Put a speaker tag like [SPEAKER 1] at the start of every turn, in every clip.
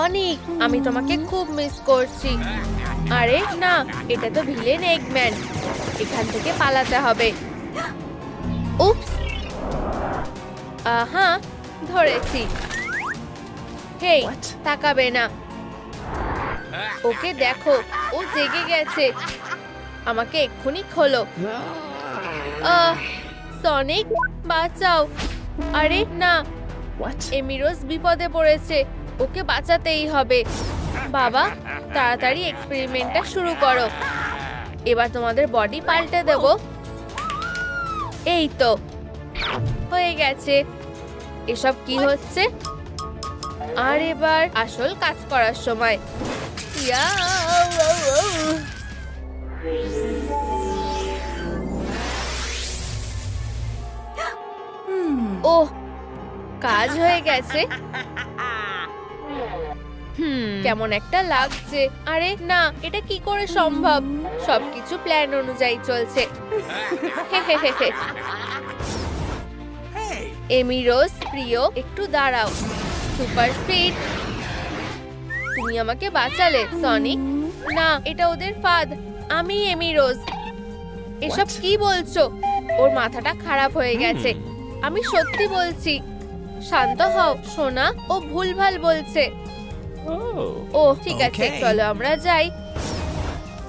[SPEAKER 1] Sonic, আমি তোমাকে খুব মিস করছি। আরে না, এটা তো ভিলেন এগম্যান। এখান থেকে পালাতে হবে। উপস, হ্যাঁ ধরেছি। হেই, তাকাবে না। ওকে দেখো, ও জেগে গেছে। আমাকে এক্ষুনি খোলো। সনিক, বাঁচাও। আরে না, এমি রোজ বিপদে পড়েছে। ওকে বাঁচাতেই হবে। বাবা, তাড়াতাড়ি এক্সপেরিমেন্টটা শুরু করো। এবার তোমাদের বডি পাল্টে দেব। এই তো হয়ে গেছে। এসব কি হচ্ছে? আর এবার আসল কাজ করার সময়। ওহ, কাজ হয়ে গেছে। কেমন একটা লাগছে। আরে না, এটা কি করে সম্ভব? সবকিছু প্ল্যান অনুযায়ী চলছে। এমি রোজ, প্রিয়, একটু দাঁড়াও। Super speed. তুমি আমাকে বাঁচালে সনিক। না, এটা ওদের ফাঁদ। আমি এমি রোজ। এসব কি বলছো? ওর মাথাটা খারাপ হয়ে গেছে। আমি সত্যি বলছি। শান্ত হও সোনা, ও ভুলভাল বলছে। ও ঠিক আছে, চলো আমরা যাই।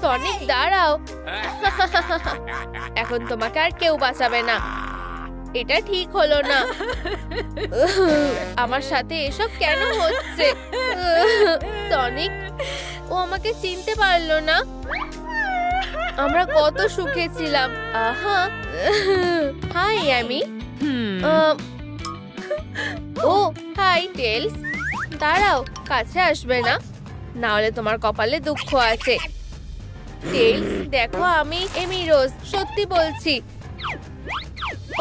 [SPEAKER 1] সনিক দাঁড়াও। এখন তোমাকে আর কেউ বাঁচাবে না। এটা ঠিক হলো না। আমার সাথে এসব কেন হচ্ছে? সনিক, ও আমাকে চিনতে পারলো না। আমরা কত সুখে ছিলাম। আহা, হাই অ্যামি। ও হাই টেলস। দাঁড়াও, কাছে আসবে না, না হলে তোমার কপালে দুঃখ আছে। টেলস দেখো, আমি এমি রোজ, সত্যি বলছি।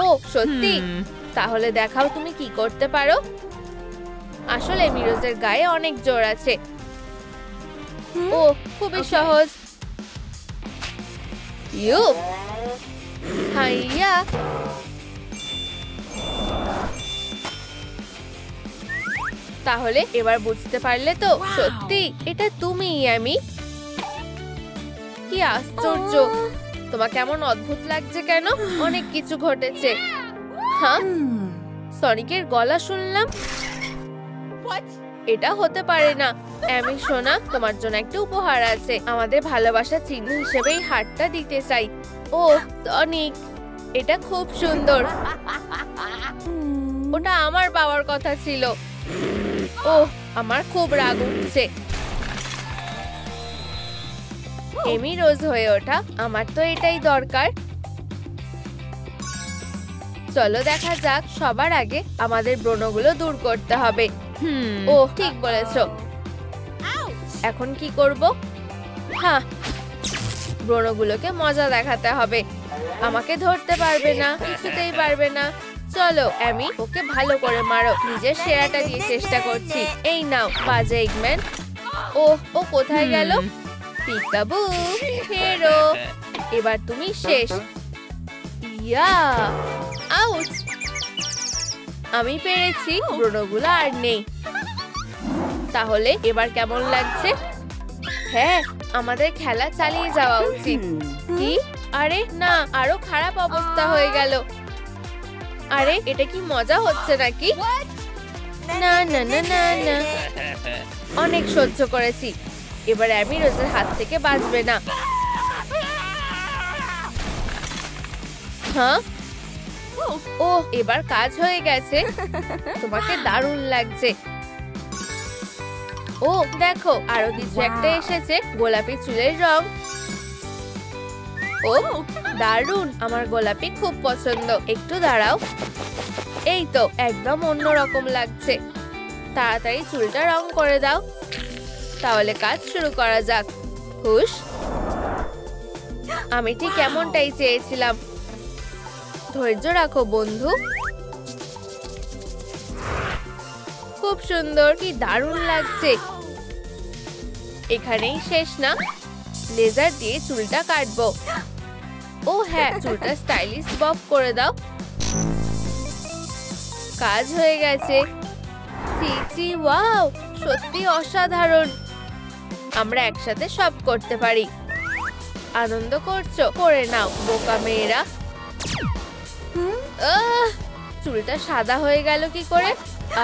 [SPEAKER 1] ও সত্যি? তাহলে দেখাও তুমি কি করতে পারো। আসলে এমি রোজের গায়ে অনেক জোর আছে। ও খুবই সহজ। হাইয়া। তাহলে এবার বুঝতে পারলে তো? সত্যি এটা তুমি অ্যামি। কি আশ্চর্য, তোমাকে এমন অদ্ভুত লাগছে কেন? অনেক কিছু ঘটেছে। হ্যাঁ, সনিকের গলা শুনলাম। এটা হতে পারে না। অ্যামি সোনা, তোমার জন্য একটা উপহার আছে। আমাদের ভালোবাসা চিহ্ন হিসেবে এই হারটা দিতে চাই। ও সনিক, এটা খুব সুন্দর। ওটা আমার পাওয়ার কথা ছিল। ও, আমার খুব রাগ উঠছে। এমি রোজ হয়ে ওঠা, আমার তো এটাই দরকার। চলো দেখা যাক। সবার আগে আমাদের ব্রণগুলো দূর করতে হবে। ও ঠিক বলেছো। এখন কি করব? হ্যাঁ, ব্রণগুলোকে মজা দেখাতে হবে। আমাকে ধরতে পারবে না, কিছুতেই পারবে না। চলো অ্যামি, ওকে ভালো করে মারো। নিজের সেরাটা দিয়ে চেষ্টা করছি। এই নাও বাজে এগম্যান। ও কোথায় গেল? পিকাবু, হেরো, এবার তুমি শেষ। ইয়া, আউট। আমি পেরেছি। ব্রণগুলো আর নেই। তাহলে এবার কেমন লাগছে? হ্যাঁ, আমাদের খেলা চালিয়ে যাওয়া উচিত। কি? আরে না, আরো খারাপ অবস্থা হয়ে গেল। আরে এটা কি মজা হচ্ছে নাকি? না না না না না, অনেক সহ্য করেছি। এবার অ্যামি রোজের হাত থেকে বাঁচবে না। হ্যাঁ, ও এবার কাজ হয়ে গেছে। তোমাকে দারুণ লাগছে। ও দেখো, আরো কিছু একটা এসেছে। গোলাপি চুলের রং। ও দারুণ, আমার গোলাপি খুব পছন্দ। একটু দাঁড়াও। এই তো একদম অন্যরকম লাগছে। তাড়াতাড়ি চুলটা রং করে দাও। তাহলে কাজ শুরু করা যাক। হুশ, আমি ঠিক এমনটাই চেয়েছিলাম। ধৈর্য রাখো বন্ধু। খুব সুন্দর, কি দারুণ লাগছে। এখানেই শেষ না, লেজার দিয়ে চুলটা কাটবো। ও হ্যাঁ, চুলটা স্টাইলিশ বব করে দাও। কাজ হয়ে গেছে। চিচি ওয়াও, সত্যি অসাধারণ। আমরা একসাথে সব করতে পারি। আনন্দ করছো? করে নাও বোকা মেয়েরা। চুলটা সাদা হয়ে গেল কি করে?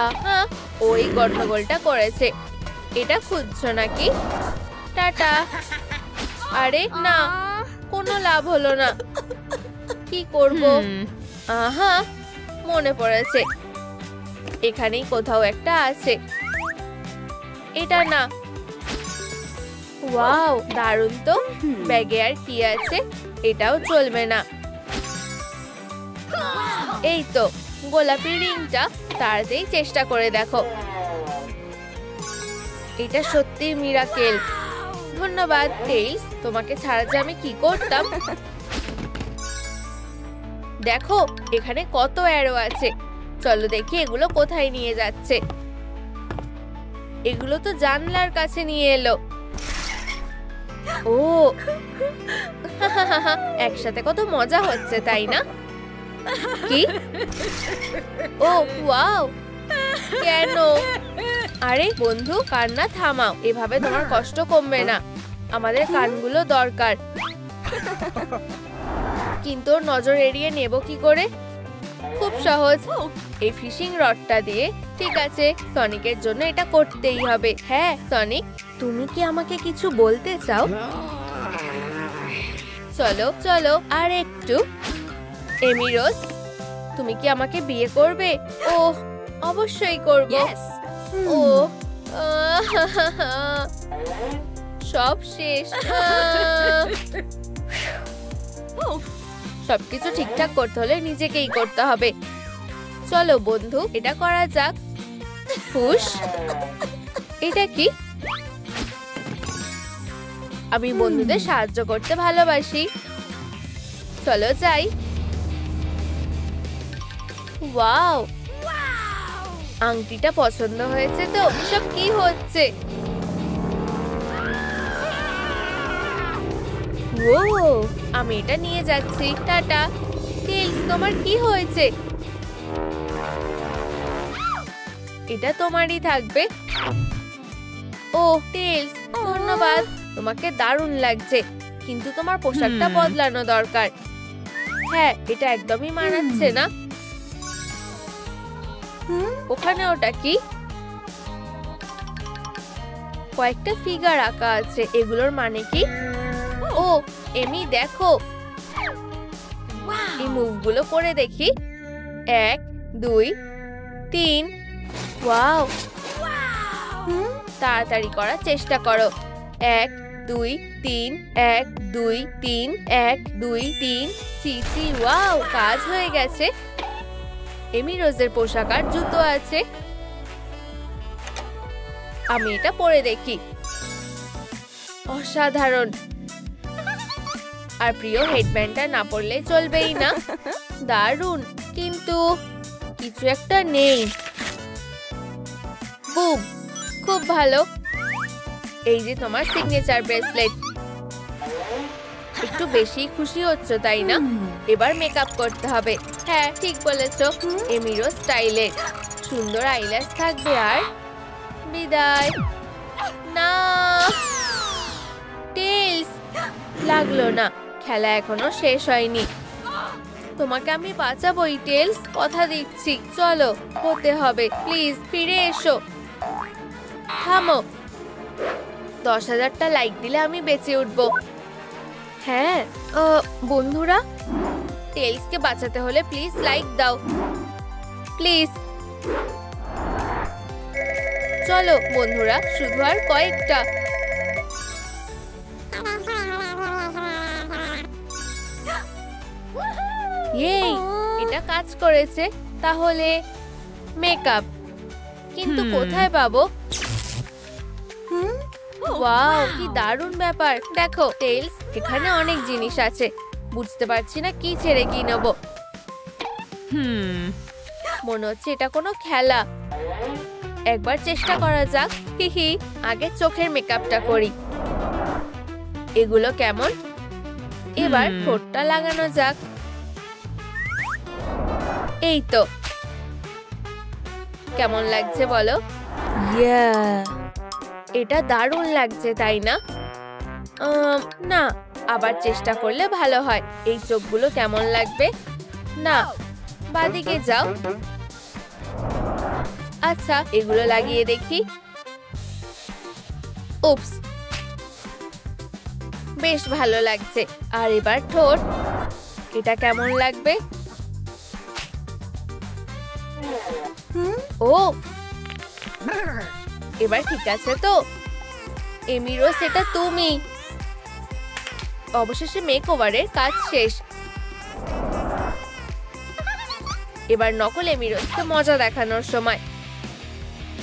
[SPEAKER 1] আহা, ওই গন্ডগোলটা করেছে। এটা খুঁজছো নাকি? টাটা। আরে না, কোনো লাভ হলো না। কি করব? আহা, মনে পড়েছে, এখানেই কোথাও একটা আছে। এটা না। ওয়াও, দারুণ তো। ব্যাগে আর কি আছে? এটাও চলবে না। এই তো গোলাপি রিংটা, তাড়াতাড়ি চেষ্টা করে দেখো। এটা সত্যি মিরাকেল। ধন্যবাদ টেইলস, তোমাকে ছাড়া যে আমি কি করতাম। দেখো এখানে কত অ্যারো আছে। চলো দেখি এগুলো কোথায় নিয়ে যাচ্ছে। এগুলো তো জানলার কাছে নিয়ে এলো। ও একসাথে কত মজা হচ্ছে, তাই না? কি? ও ওয়াও, কেন? আরে বন্ধু, কান্না থামাও। এভাবে তোমার কষ্ট কমবে না। আমাদের কানগুলো দরকার। কিন্তু ওর নজর এড়িয়ে নেব কি করে? খুব সহজ, এই ফিশিং রডটা দিয়ে। ঠিক আছে, সনিকের জন্য এটা করতেই হবে। হ্যাঁ সনিক, তুমি কি আমাকে কিছু বলতে চাও? চলো চলো আর একটু। এমি রোজ, তুমি কি আমাকে বিয়ে করবে? ওহ, অবশ্যই করব। ও সব শেষ। সবকিছু ঠিকঠাক করতে হলে নিজেকেই করতে হবে। চলো বন্ধু, এটা করা যাক। হুশ, এটা কি? আমি বন্ধুদের সাহায্য করতে ভালোবাসি। চলো যাই। ওয়াও, আংটিটা পছন্দ হয়েছে তো? সব কি হচ্ছে? ও, আমি এটা নিয়ে যাচ্ছি। টাটা। টেইলস, তোমার কি হয়েছে? এটা তোমারই থাকবে। ও টেইলস, ধন্যবাদ। তোমাকে দারুণ লাগছে, কিন্তু তোমার পোশাকটা বদলানো দরকার। হ্যাঁ, এটা একদমই মানাচ্ছে না। ওখানে ওটা কি? কয়েকটা ফিগার আঁকা আছে, এগুলোর মানে কি? ও এমি দেখো, এই মুভগুলো করে দেখি। 1 2 3। ওয়াও, তাড়াতাড়ি করার চেষ্টা করো। 1 2 3 1 2 3 1 2 3। চিচি ওয়াও, কাজ হয়ে গেছে। এমি রোজের পোশাক আর জুতো আছে। আমি এটা পরে দেখি। অসাধারণ। আর প্রিয় হেডব্যান্ডটা না পরলে চলবেই না। দারুণ, কিন্তু কিছু একটা নেই। বুম, খুব ভালো। এই যে তোমার সিগনেচার ব্রেসলেট। একটু বেশি খুশি হচ্ছ তাই না? এবার মেকআপ করতে হবে। হ্যাঁ ঠিক বলেছো, এমিরো স্টাইলে। সুন্দর আইল্যাশ থাকবে। আর বিদায়। না টেইলস, লাগলো না। খেলা এখনো শেষ হয়নি। তোমাকে আমি বাঁচাবোই টেইলস, কথা দিচ্ছি। চলো, হতে হবে। প্লিজ ফিরে এসো। থামো। 10,000টা লাইক দিলে আমি বেঁচে উঠবো। হ্যাঁ বন্ধুরা, টেইলসকে বাঁচাতে হলে প্লিজ লাইক দাও, প্লিজ। চলো বন্ধুরা, শুধু আর কয়েকটা। এই, এটা কাজ করেছে। তাহলে মেকআপ কিন্তু কোথায় পাবো? ওয়াও, কি দারুণ ব্যাপার। দেখো টেইলস, এখানে অনেক জিনিস আছে। বুঝতে পারছি না কি ছেড়ে কি নেবো। মনে হচ্ছে এটা কোনো খেলা। একবার চেষ্টা করা যাক। হিহি, আগে চোখের মেকআপটা করি। এগুলো কেমন? এবার ঠোঁটটা লাগানো যাক। এই তো। কেমন লাগছে বলো? এটা দারুণ লাগছে তাই না? না, আবার চেষ্টা করলে ভালো হয়। এই চোখগুলো কেমন লাগবে? না, বাদিকে যাও। আচ্ছা, এগুলো লাগিয়ে দেখি। উপস, বেশ ভালো লাগছে। আর এবার ঠোঁট, এটা কেমন লাগবে? ও, এবার ঠিক আছে তো? এমি রোজ, এটা তুমি। অবশেষে মেকওভারের কাজ শেষ। এবার নকল এমি রোজকে মজা দেখানোর সময়।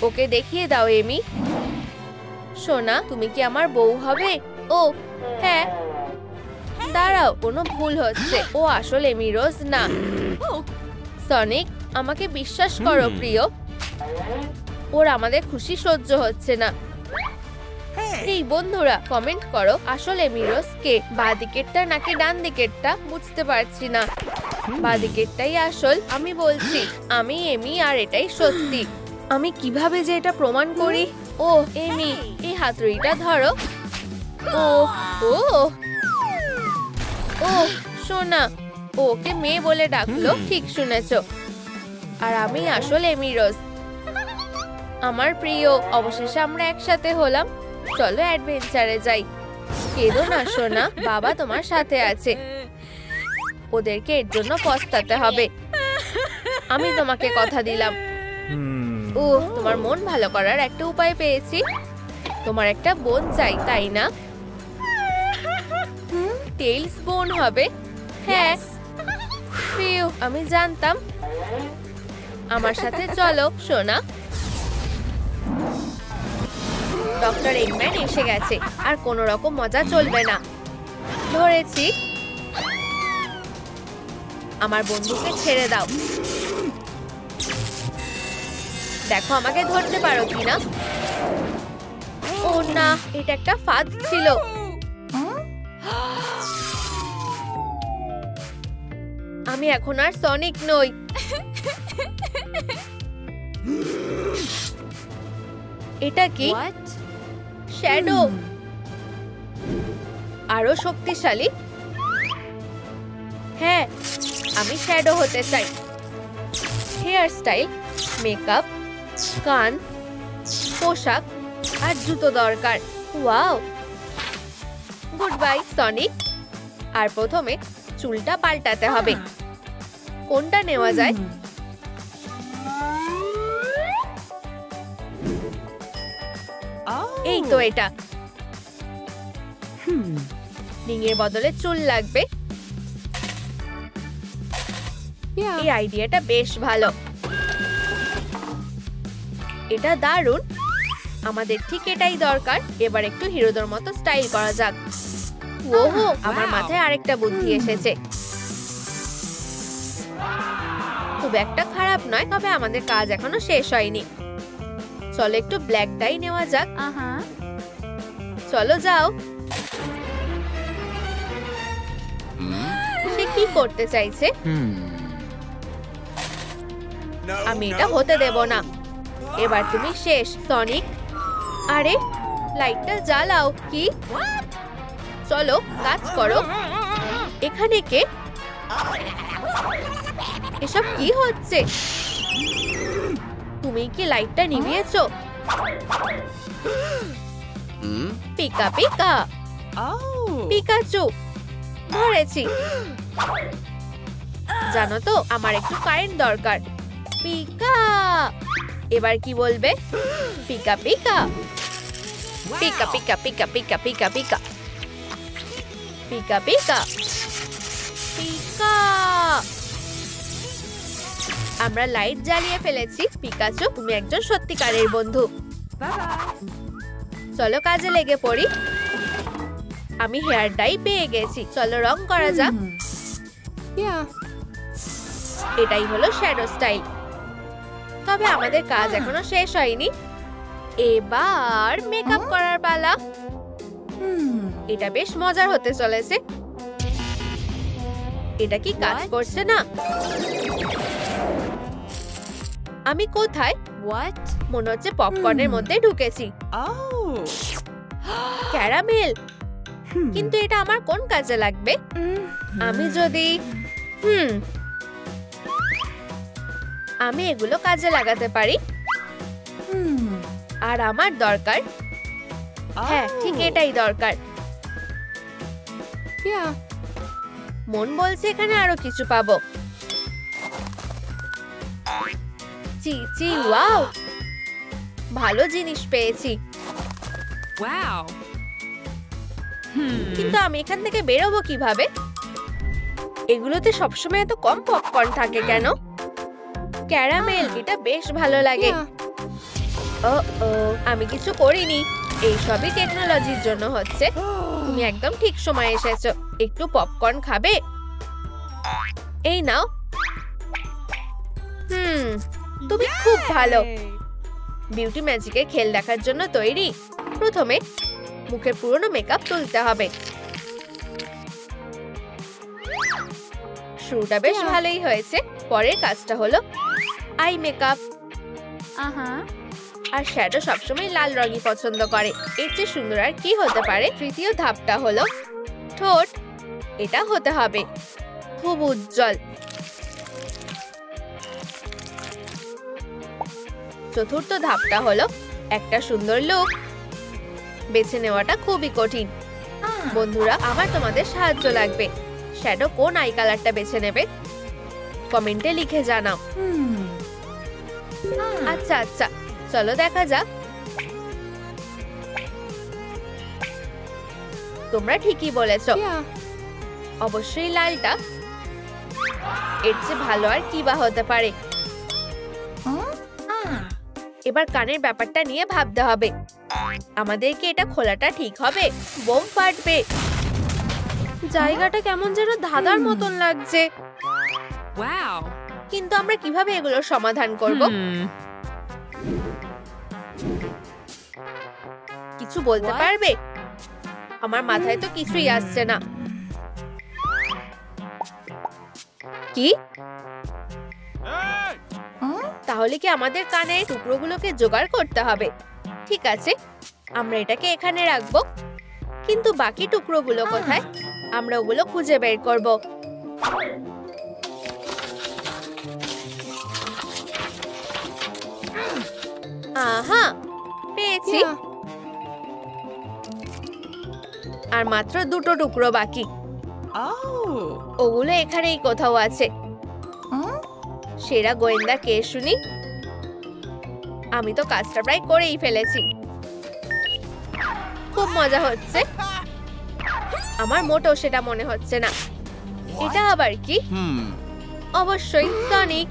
[SPEAKER 1] ওকে দেখিয়ে দাও এমি। সোনা, তুমি কি আমার বউ হবে? ও হ্যাঁ। দাঁড়াও, কোনো ভুল হচ্ছে। ও আসলে এমি রোজ না। সনিক, আমাকে বিশ্বাস করো প্রিয়। ওর আমাদের খুশি সহ্য হচ্ছে না। এই বন্ধুরা, কমেন্ট করো আসলে এমি রোজ কে? বাঁ দিকেরটা নাকি ডান দিকেরটা বুঝতে পারছি না। বাঁ দিকেরটাই আসল। আমি বলছি আমি এমি, আর এটাই সত্যি। আমি কিভাবে যে এটা প্রমাণ করি? ও এমি, এই হাতুড়িটা ধরো। ও ও ও সোনা, ওকে মেয়ে বলে ডাকলো। ঠিক শুনেছো। আর আমি আসলে এমি রোজ। আমার প্রিয়, অবশেষে আমরা একসাথে হলাম। চলো অ্যাডভেঞ্চারে যাই। কেঁদো না সোনা, বাবা তোমার সাথে আছে। ওদেরকে এর জন্য পস্তাতে হবে। আমি তোমাকে কথা দিলাম। ও, তোমার মন ভালো করার একটা উপায় পেয়েছি। তোমার একটা বোন চাই, তাই না? টেইলস বোন হবে। হ্যাঁ প্রিয়, আমি জানতাম। আমার সাথে চলো সোনা। ডক্টর এগম্যান এসে গেছে। আর কোনো রকম মজা চলবে না। ধরেছি। আমার বন্ধুকে ছেড়ে দাও। দেখো আমাকে ধরতে পারো কিনা। ও না, এটা একটা ফাঁদ ছিল। আমি এখন আর সনিক নই। এটা কি? শ্যাডো। আরো শক্তিশালী। হ্যাঁ, আমি শ্যাডো হতে চাই। হেয়ার স্টাইল, মেকআপ, কান, পোশাক আর জুতো দরকার। Wow, good bye Sonic. আর প্রথমে চুলটা পাল্টাতে হবে। কোনটা নেওয়া যায়? এই তো এটা। রিংয়ের বদলে চুল লাগবে। এই আইডিয়াটা বেশ ভালো। এটা দারুণ। আমাদের ঠিক এটাই দরকার। এবার একটু হিরোদের মতো স্টাইল করা যাক। ওহো, আমার মাথায় আরেকটা বুদ্ধি এসেছে। খুব একটা খারাপ নয়, তবে আমাদের কাজ এখনো শেষ হয়নি। চলো একটু ব্ল্যাক ডাই নেওয়া যাক। চলো যাও। সে কি করতে চাইছে? আমি এটা হতে দেব না। এবার তুমি শেষ সনিক। আরে, লাইটটা জ্বালাও। কি? চলো কাজ করো। এখানে কে? এসব কি হচ্ছে? তুমি কি লাইটটা নিভিয়েছো? Pika Pika. পিকাচু, ধরেছি। জানো তো, আমার একটু কারেন্ট দরকার। পিকা। এবার কি বলবে? Pika Pika. Pika Pika Pika Pika Pika Pika Pika Pika Pika. আমরা লাইট জ্বালিয়ে ফেলেছি। পিকাচু, তুমি একজন সত্যিকারের বন্ধু। চলো কাজে লেগে পড়ি। আমি হেয়ার ডাই পেয়ে গেছি। চলো রং করা যাক। এটাই হলো শ্যাডো স্টাইল। তবে আমাদের কাজ এখনো শেষ হয়নি। এবার মেকআপ করার পালা। এটা বেশ মজার হতে চলেছে। এটা কি কাজ করছে না? আমি কোথায়?
[SPEAKER 2] What?
[SPEAKER 1] মনে হচ্ছে পপকর্নের মধ্যে ঢুকেছি।
[SPEAKER 2] Oh.
[SPEAKER 1] ক্যারামেল, কিন্তু এটা আমার কোন কাজে লাগবে? আমি যদি আমি এগুলো কাজে লাগাতে পারি। আর আমার দরকার, হ্যাঁ ঠিক এটাই দরকার। মন বলছে এখানে আরো কিছু পাবো। চি চি, ওয়াও, ভালো জিনিস পেয়েছি।
[SPEAKER 2] Wow.
[SPEAKER 1] কিন্তু আমি এখান থেকে বেরোবো কিভাবে? এগুলোতে সবসময় এত কম পপকর্ন থাকে কেন? ক্যারামেল, এটা বেশ ভালো লাগে। ও ও, আমি কিছু করিনি, এই সবই টেকনোলজির জন্য হচ্ছে। তুমি একদম ঠিক সময় এসেছো। একটু পপকর্ন খাবে? এই নাও। তুমি খুব ভালো। বিউটি ম্যাজিকের খেল দেখার জন্য তৈরি? প্রথমে মুখের পুরনো মেকআপ তুলতে হবে। শুরুটা বেশ ভালোই হয়েছে। পরের কাজটা হলো আই মেকআপ। আর শ্যাডো সবসময় লাল রঙই পছন্দ করে। এর চেয়ে সুন্দর আর কি হতে পারে? তৃতীয় ধাপটা হলো ঠোঁট। এটা হতে হবে খুব উজ্জ্বল। চতুর্থ ধাপটা হলো একটা সুন্দর লুক। বেছে নেওয়াটা খুবই কঠিন। বন্ধুরা, আমার তোমাদের সাহায্য লাগবে। শ্যাডো কোন আই কালারটা বেছে নেবে? কমেন্টে লিখে জানাও। আচ্ছা আচ্ছা, চলো দেখা যাক। তোমরা ঠিকই বলেছো, অবশ্যই লালটা। এর চেয়ে ভালো আর কি বা হতে পারে? এবার কানের ব্যাপারটা নিয়ে ভাবতে হবে। আমাদেরকে এটা খোলাটা ঠিক হবে? বোম ফাটবে। জায়গাটা কেমন যেন ধাঁধার মতন লাগছে।
[SPEAKER 2] Wow.
[SPEAKER 1] কিন্তু আমরা কিভাবে এগুলোর সমাধান করব? কিছু বলতে পারবে? আমার মাথায় তো কিছুই আসছে না। কি? তাহলে কি আমাদের কানের টুকরোগুলোকে জোগাড় করতে হবে? ঠিক আছে, আমরা এটাকে এখানে রাখবো। কিন্তু বাকি টুকরোগুলো কোথায়? আমরা ওগুলো খুঁজে বের করব। আহা, পেয়েছি। আর মাত্র দুটো টুকরো বাকি। ওগুলো এখানেই কোথাও আছে। সেরা গোয়েন্দা কে শুনি? আমি তো কাজটা প্রায় করেই ফেলেছি। খুব মজা হচ্ছে। আমার মোটেও সেটা মনে হচ্ছে না। এটা আবার কি? অবশ্যই সনিক।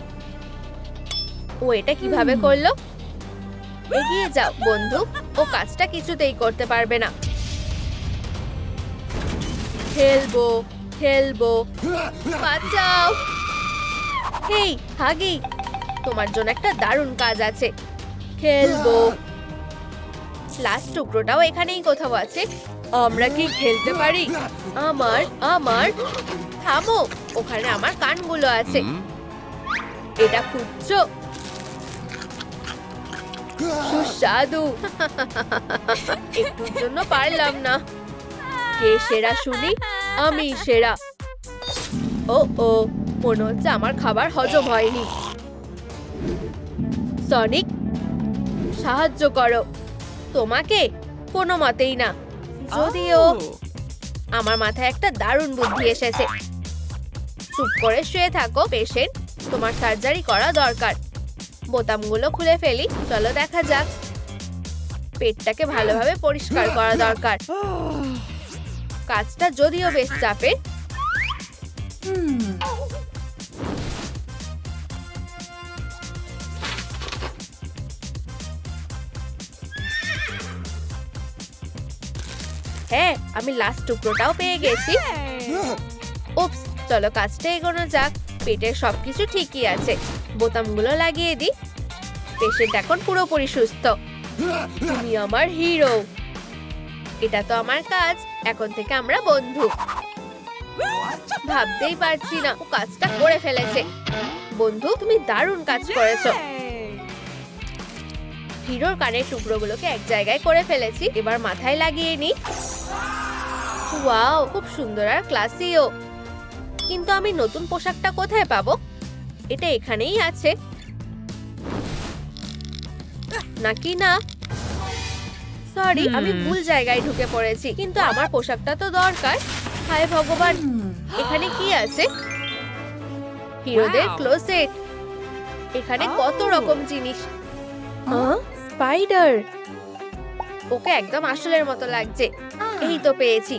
[SPEAKER 1] ও এটা কিভাবে করলো? এগিয়ে যাও বন্ধু, ও কাজটা কিছুতেই করতে পারবে না। খেলবো খেলবো, বাঁচাও। হেই হাগি, তোমার জন্য একটা দারুণ কাজ আছে। খেলবো। লাস্ট টুকরোটাও এখানেই কোথাও আছে। আমরা কি খেলতে পারি? আমার আমার থামো, ওখানে আমার কানগুলো আছে। এটা খুঁজছো? সুস্বাদু। একটুর জন্য পারলাম না। কে সেরা শুনি? আমি সেরা। ও ও, মনে হচ্ছে আমার খাবার হজম হয়নি। সনিক, সাহায্য করো। তোমাকে? কোনো মতেই না। যদিও আমার মাথায় একটা দারুণ বুদ্ধি এসেছে। চুপ করে শুয়ে থাকো পেশেন্ট, তোমার সার্জারি করা দরকার। বোতামগুলো খুলে ফেলি, চলো দেখা যাক। পেটটাকে ভালোভাবে পরিষ্কার করা দরকার। কাজটা যদিও বেশ চাপের। হ্যাঁ, আমি লাস্ট টুকরোটাও পেয়ে গেছি। উপস, চলো কাজটা এগোনো যাক। পেটের সবকিছু ঠিকই আছে। বোতামগুলো লাগিয়ে দিই। পেশেন্ট এখন পুরোপুরি সুস্থ। তুমি আমার হিরো। এটা তো আমার কাজ। এখন থেকে আমরা বন্ধু। ভাবতেই পারছি না ও কাজটা করে ফেলেছে। বন্ধু, তুমি দারুণ কাজ করেছো। হিরোর কানের টুকরোগুলোকে এক জায়গায় করে ফেলেছি। এবার মাথায় লাগিয়ে নি। ওয়াও, খুব সুন্দর আর ক্লাসিও। কিন্তু আমি নতুন পোশাকটা কোথায় পাবো? এটা এখানেই আছে নাকি না? সরি, আমি ভুল জায়গায় ঢুকে পড়েছি। কিন্তু আমার পোশাকটা তো দরকার। হায় ভগবান, এখানে কি আছে? হিরোদের ক্লোজেট। এখানে কত রকম জিনিস। স্পাইডার। ওকে একদম আসলের মতো লাগছে। এই তো পেয়েছি।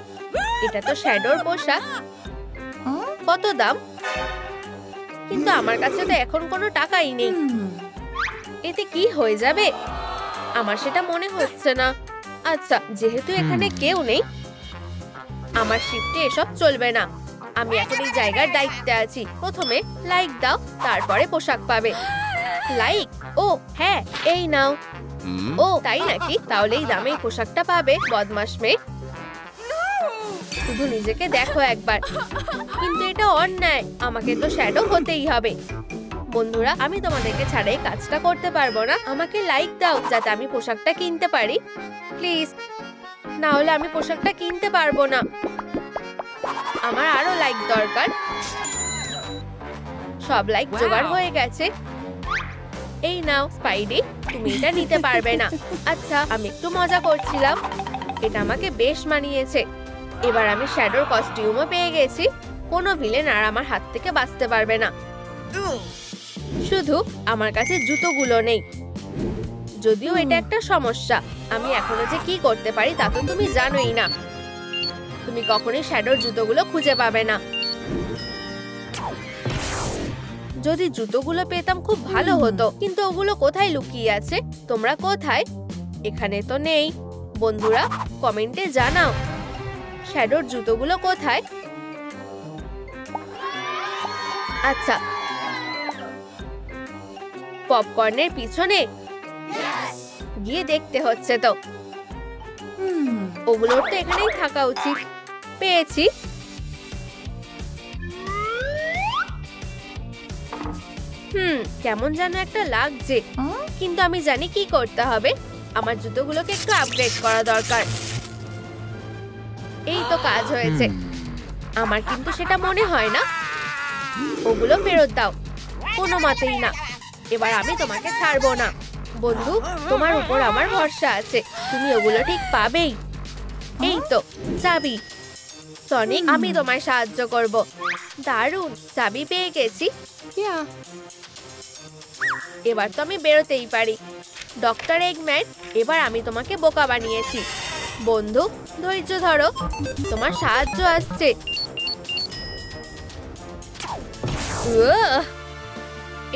[SPEAKER 1] এটা তো শ্যাডোর পোশাক। কত দাম? কিন্তু আমার কাছে তো এখন কোনো টাকাই নেই। এতে কি হয়ে যাবে? আমার সেটা মনে হচ্ছে না। আচ্ছা, যেহেতু এখানে কেউ নেই, আমার শিফটে এসব চলবে না। আমি এখন এই জায়গার দায়িত্বে আছি। প্রথমে লাইক দাও, তারপরে পোশাক পাবে। লাইক? ও হ্যাঁ, এই নাও। ও তাই নাকি? তাহলে এই দামে এই পোশাকটা পাবে। বদমাশ মেয়ে, শুধু নিজেকে দেখো একবার। কিন্তু এটা অন্যায়। আমাকে তো শ্যাডো হতেই হবে। বন্ধুরা, আমি তোমাদেরকে ছাড়াই কাজটা করতে পারবো না। আমাকে লাইক দাও যাতে আমি পোশাকটা কিনতে পারি, প্লিজ। না হলে আমি পোশাকটা কিনতে পারবো না। আমার আরো লাইক দরকার। সব লাইক জোগাড় হয়ে গেছে। এই নাও স্পাইডি, তুমি এটা নিতে পারবে না। আচ্ছা, আমি একটু মজা করছিলাম। এটা আমাকে বেশ মানিয়েছে। এবার আমি শ্যাডোর কস্টিউমও পেয়ে গেছি। কোনো ভিলেন আর আমার হাত থেকে বাঁচতে পারবে না। শুধু আমার কাছে জুতোগুলো নেই। যদিও এটা একটা সমস্যা। আমি এখনো যে কি করতে পারি তা তো তুমি জানোই না। তুমি কখনোই শ্যাডোর জুতোগুলো খুঁজে পাবে না। যদি জুতোগুলো পেতাম খুব ভালো হতো, কিন্তু ওগুলো কোথায় লুকিয়ে আছে? তোমরা কোথায়? এখানে তো নেই। বন্ধুরা, কমেন্টে জানাও শ্যাডোর জুতোগুলো কোথায়। আচ্ছা, পপকর্নের পিছনে গিয়ে দেখতে হচ্ছে তো। ওগুলোর তো এখানেই থাকা উচিত। পেয়েছি। কেমন যেন একটা লাগছে, কিন্তু আমি জানি কি করতে হবে। আমার জুতোগুলোকে একটু আপগ্রেড করা দরকার। এই তো কাজ হয়েছে। আমার কিন্তু সেটা মনে হয় না। ওগুলো ফেরত দাও। কোনো মতেই না। এবার আমি তোমাকে ছাড়বো না। বন্ধু, তোমার উপর আমার ভরসা আছে। তুমি ওগুলো ঠিক পাবেই। এই তো চাবি। সনিক, আমি তোমায় সাহায্য করব। দারুণ, চাবি পেয়ে গেছি। এবার তো আমি বেরোতেই পারি। ডক্টর এগম্যান, এবার আমি তোমাকে বোকা বানিয়েছি। বন্ধু, ধৈর্য ধরো, তোমার সাহায্য আসছে।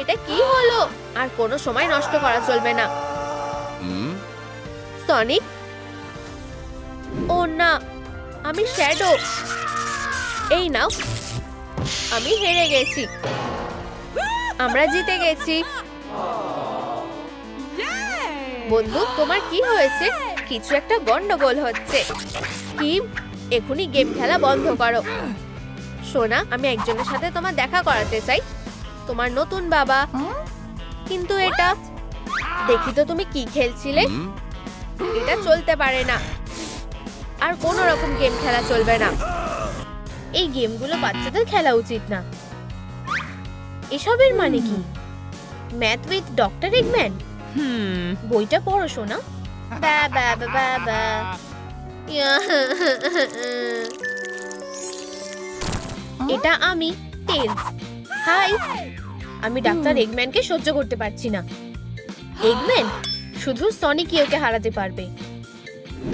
[SPEAKER 1] এটা কি হলো? আর কোনো সময় নষ্ট করা চলবে না। সনিক, ও না, আমি শ্যাডো। এই নাও, আমি হেরে গেছি। আমরা জিতে গেছি। বন্ধু, তোমার কি হয়েছে? কিছু একটা গন্ডগোল হচ্ছে। কি? এখনই গেম খেলা বন্ধ করো। সোনা, আমি একজনের সাথে তোমার দেখা করাতে চাই। তোমার নতুন বাবা। কিন্তু এটা দেখি তো তুমি কি খেলছিলে। এটা চলতে পারে না। আর কোনো রকম গেম খেলা চলবে না। এই গেমগুলো বাচ্চাদের খেলা উচিত না। এসবের মানে কি? Math with doctor Eggman? বইটা পড়ো শোনা। এটা আমি টেলস। হাই, আমি ডাক্তার এগম্যানকে সহ্য করতে পারছি না। এগম্যান শুধু সনিকই ওকে হারাতে পারবে।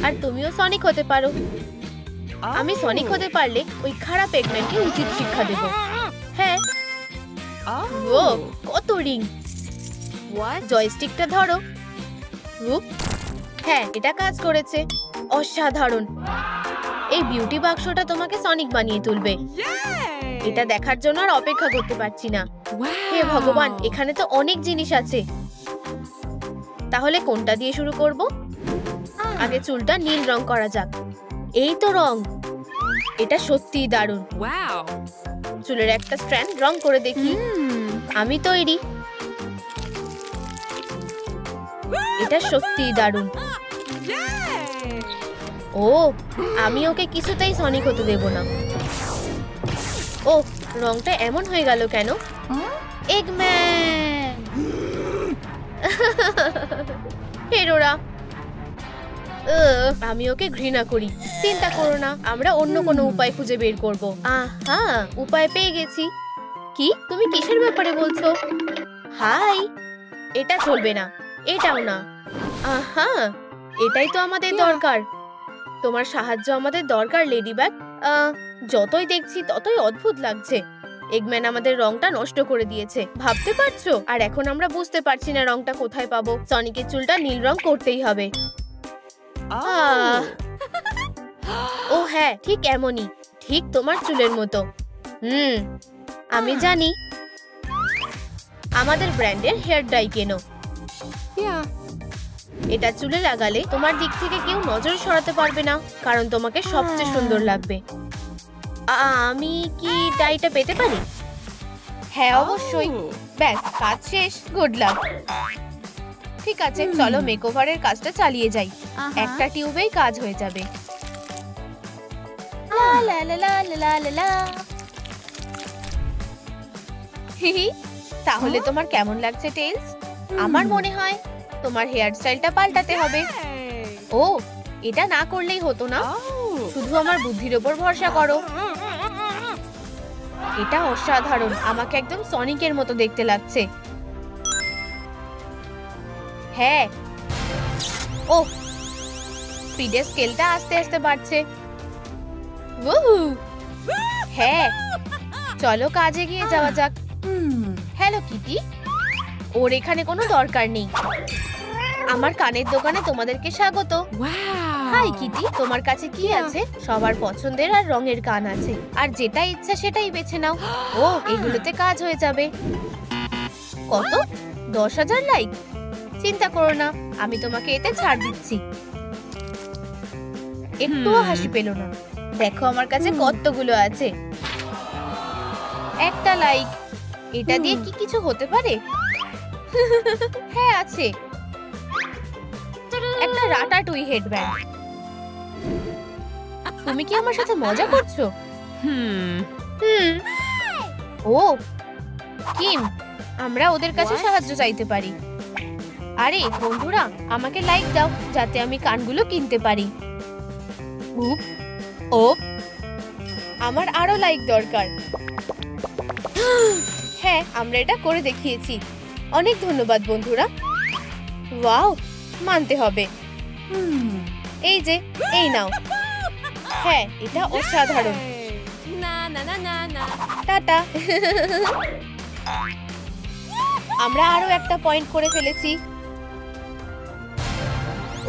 [SPEAKER 1] আর তুমিও সনিক হতে পারো। আমি সনিক হতে পারলে ওই খারাপ এগম্যানকে উচিত শিক্ষা দেব। হ্যাঁ। ও কত রিং। জয়স্টিকটা ধরো। হ্যাঁ, এটা কাজ করেছে। অসাধারণ। এই বিউটি বাক্সটা তোমাকে সনিক বানিয়ে তুলবে। এটা দেখার জন্য আর অপেক্ষা করতে পারছি না। হে ভগবান, এখানে তো অনেক জিনিস আছে। তাহলে কোনটা দিয়ে শুরু করব? আগে চুলটা নীল রং করা যাক। এই তো রং। এটা সত্যিই দারুণ। চুলের একটা স্ট্র্যান্ড রং করে দেখি। আমি তৈরি। এটা সত্যিই দারুণ।
[SPEAKER 2] Yay!
[SPEAKER 1] ও, আমি ওকে কিছুতেই সনিক হতে দেব না। ও, রংটা এমন হয়ে গেল কেন? এগম্যান! হেরোরা, আমি ওকে ঘৃণা করি। চিন্তা করো না, আমরা অন্য কোনো উপায় খুঁজে বের করব। আহা, উপায় পেয়ে গেছি। কি, তুমি কিসের ব্যাপারে বলছো? হাই, এটা চলবে না, এটাও না। আহা, এটাই তো আমাদের দরকার। তোমার সাহায্য আমাদের দরকার, লেডিবাগ। যতই দেখছি ততই অদ্ভুত লাগছে। এগম্যান আমাদের রংটা নষ্ট করে দিয়েছে, ভাবতে পারছো? আর এখন আমরা বুঝতে পারছি না রংটা কোথায় পাবো। সনিকের চুলটা নীল রং করতেই হবে।
[SPEAKER 2] Oh.
[SPEAKER 1] ও হ্যাঁ, ঠিক এমনই, ঠিক তোমার চুলের মতো। আমি জানি। আমাদের ব্র্যান্ডের হেয়ার ডাই কেনো।
[SPEAKER 2] Yeah.
[SPEAKER 1] এটা চুলে লাগালে তোমার দিক থেকে কেউ নজর সরাতে পারবে না, কারণ তোমাকে সবচেয়ে সুন্দর লাগবে। আমি কি ডাইটা পেতে পারি? হ্যাঁ, অবশ্যই।
[SPEAKER 2] Oh.
[SPEAKER 1] ব্যাস, কাজ শেষ। Good luck. ঠিক আছে, চলো মেকওভারের কাজটা চালিয়ে যাই। একটা টিউবেই কাজ হয়ে যাবে। লা লা লা লা লা লা লা। হিহি, তাহলে তোমার কেমন লাগছে টেলস? আমার মনে হয় তোমার হেয়ার স্টাইলটা পাল্টাতে হবে।
[SPEAKER 2] Yay!
[SPEAKER 1] ও, এটা না করলেই হতো না।
[SPEAKER 2] Oh.
[SPEAKER 1] শুধু আমার বুদ্ধির ওপর ভরসা করো। এটা অসাধারণ, আমাকে একদম সনিকের মতো দেখতে লাগছে। হ্যাঁ। ও, স্পিডের স্কেলটা আস্তে আস্তে বাড়ছে। উহু! হ্যাঁ, চলো কাজে গিয়ে যাওয়া যাক। হ্যালো কিটি, ওর এখানে কোনো দরকার নেই। আমার কানের দোকানে তোমাদেরকে স্বাগত।
[SPEAKER 2] Wow.
[SPEAKER 1] হাই কিটি, তোমার কাছে কি আছে? সবার পছন্দের আর রঙের কান আছে, আর যেটা ইচ্ছা সেটাই বেছে নাও। ও, এগুলোতে কাজ হয়ে যাবে। কত? 10,000 লাইক? চিন্তা করো না, আমি তোমাকে এতে ছাড় দিচ্ছি। একটুও হাসি পেল না। দেখো আমার কাছে কতগুলো আছে। একটা লাইক। এটা দিয়ে কি কিছু হতে পারে? হ্যাঁ, আছে। একটা রাটাটুই হেডব্যান্ড। তুমি কি আমার সাথে মজা করছো?
[SPEAKER 2] Hmm.
[SPEAKER 1] ও, কিম, আমরা ওদের কাছে সাহায্য চাইতে পারি। আরে বন্ধুরা, আমাকে লাইক দাও যাতে আমি কানগুলো কিনতে পারি। ও, আমার আরো লাইক দরকার। হ্যাঁ, আমরা এটা করে দেখিয়েছি। অনেক ধন্যবাদ বন্ধুরা। ওয়াও, মানতে হবে। এই যে, এই নাও। হ্যাঁ, এটা অসাধারণ।
[SPEAKER 2] Na na na na na.
[SPEAKER 1] Tata. আমরা আরো একটা পয়েন্ট করে ফেলেছি।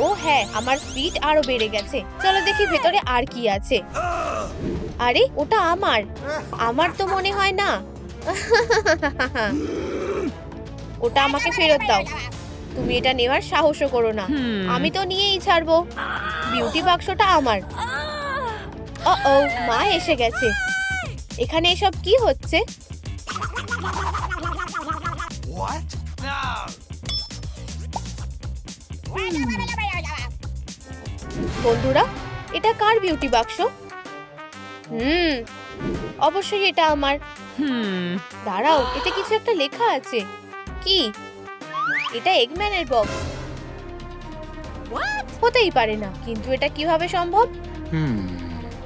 [SPEAKER 1] ও হ্যাঁ, আমার স্পিড আরো বেড়ে গেছে। চলো দেখি ভেতরে আর কি আছে। আরে, ওটা আমার তো মনে হয় না। ওটা আমাকে ফেরত দাও। তুমি এটা নেওয়ার সাহসও করো না। আমি তো নিয়েই ছাড়বো। বিউটি বাক্সটা আমার। ও, মা এসে গেছে। এখানে এসব কি হচ্ছে?
[SPEAKER 3] What? No!
[SPEAKER 1] বন্ধুরা, এটা কার বিউটি বাক্স? অবশ্যই এটা আমার। দাঁড়াও, এতে কিছু একটা লেখা আছে। কি? এটা এগম্যানের বক্স। হতেই পারে না, কিন্তু এটা কিভাবে সম্ভব?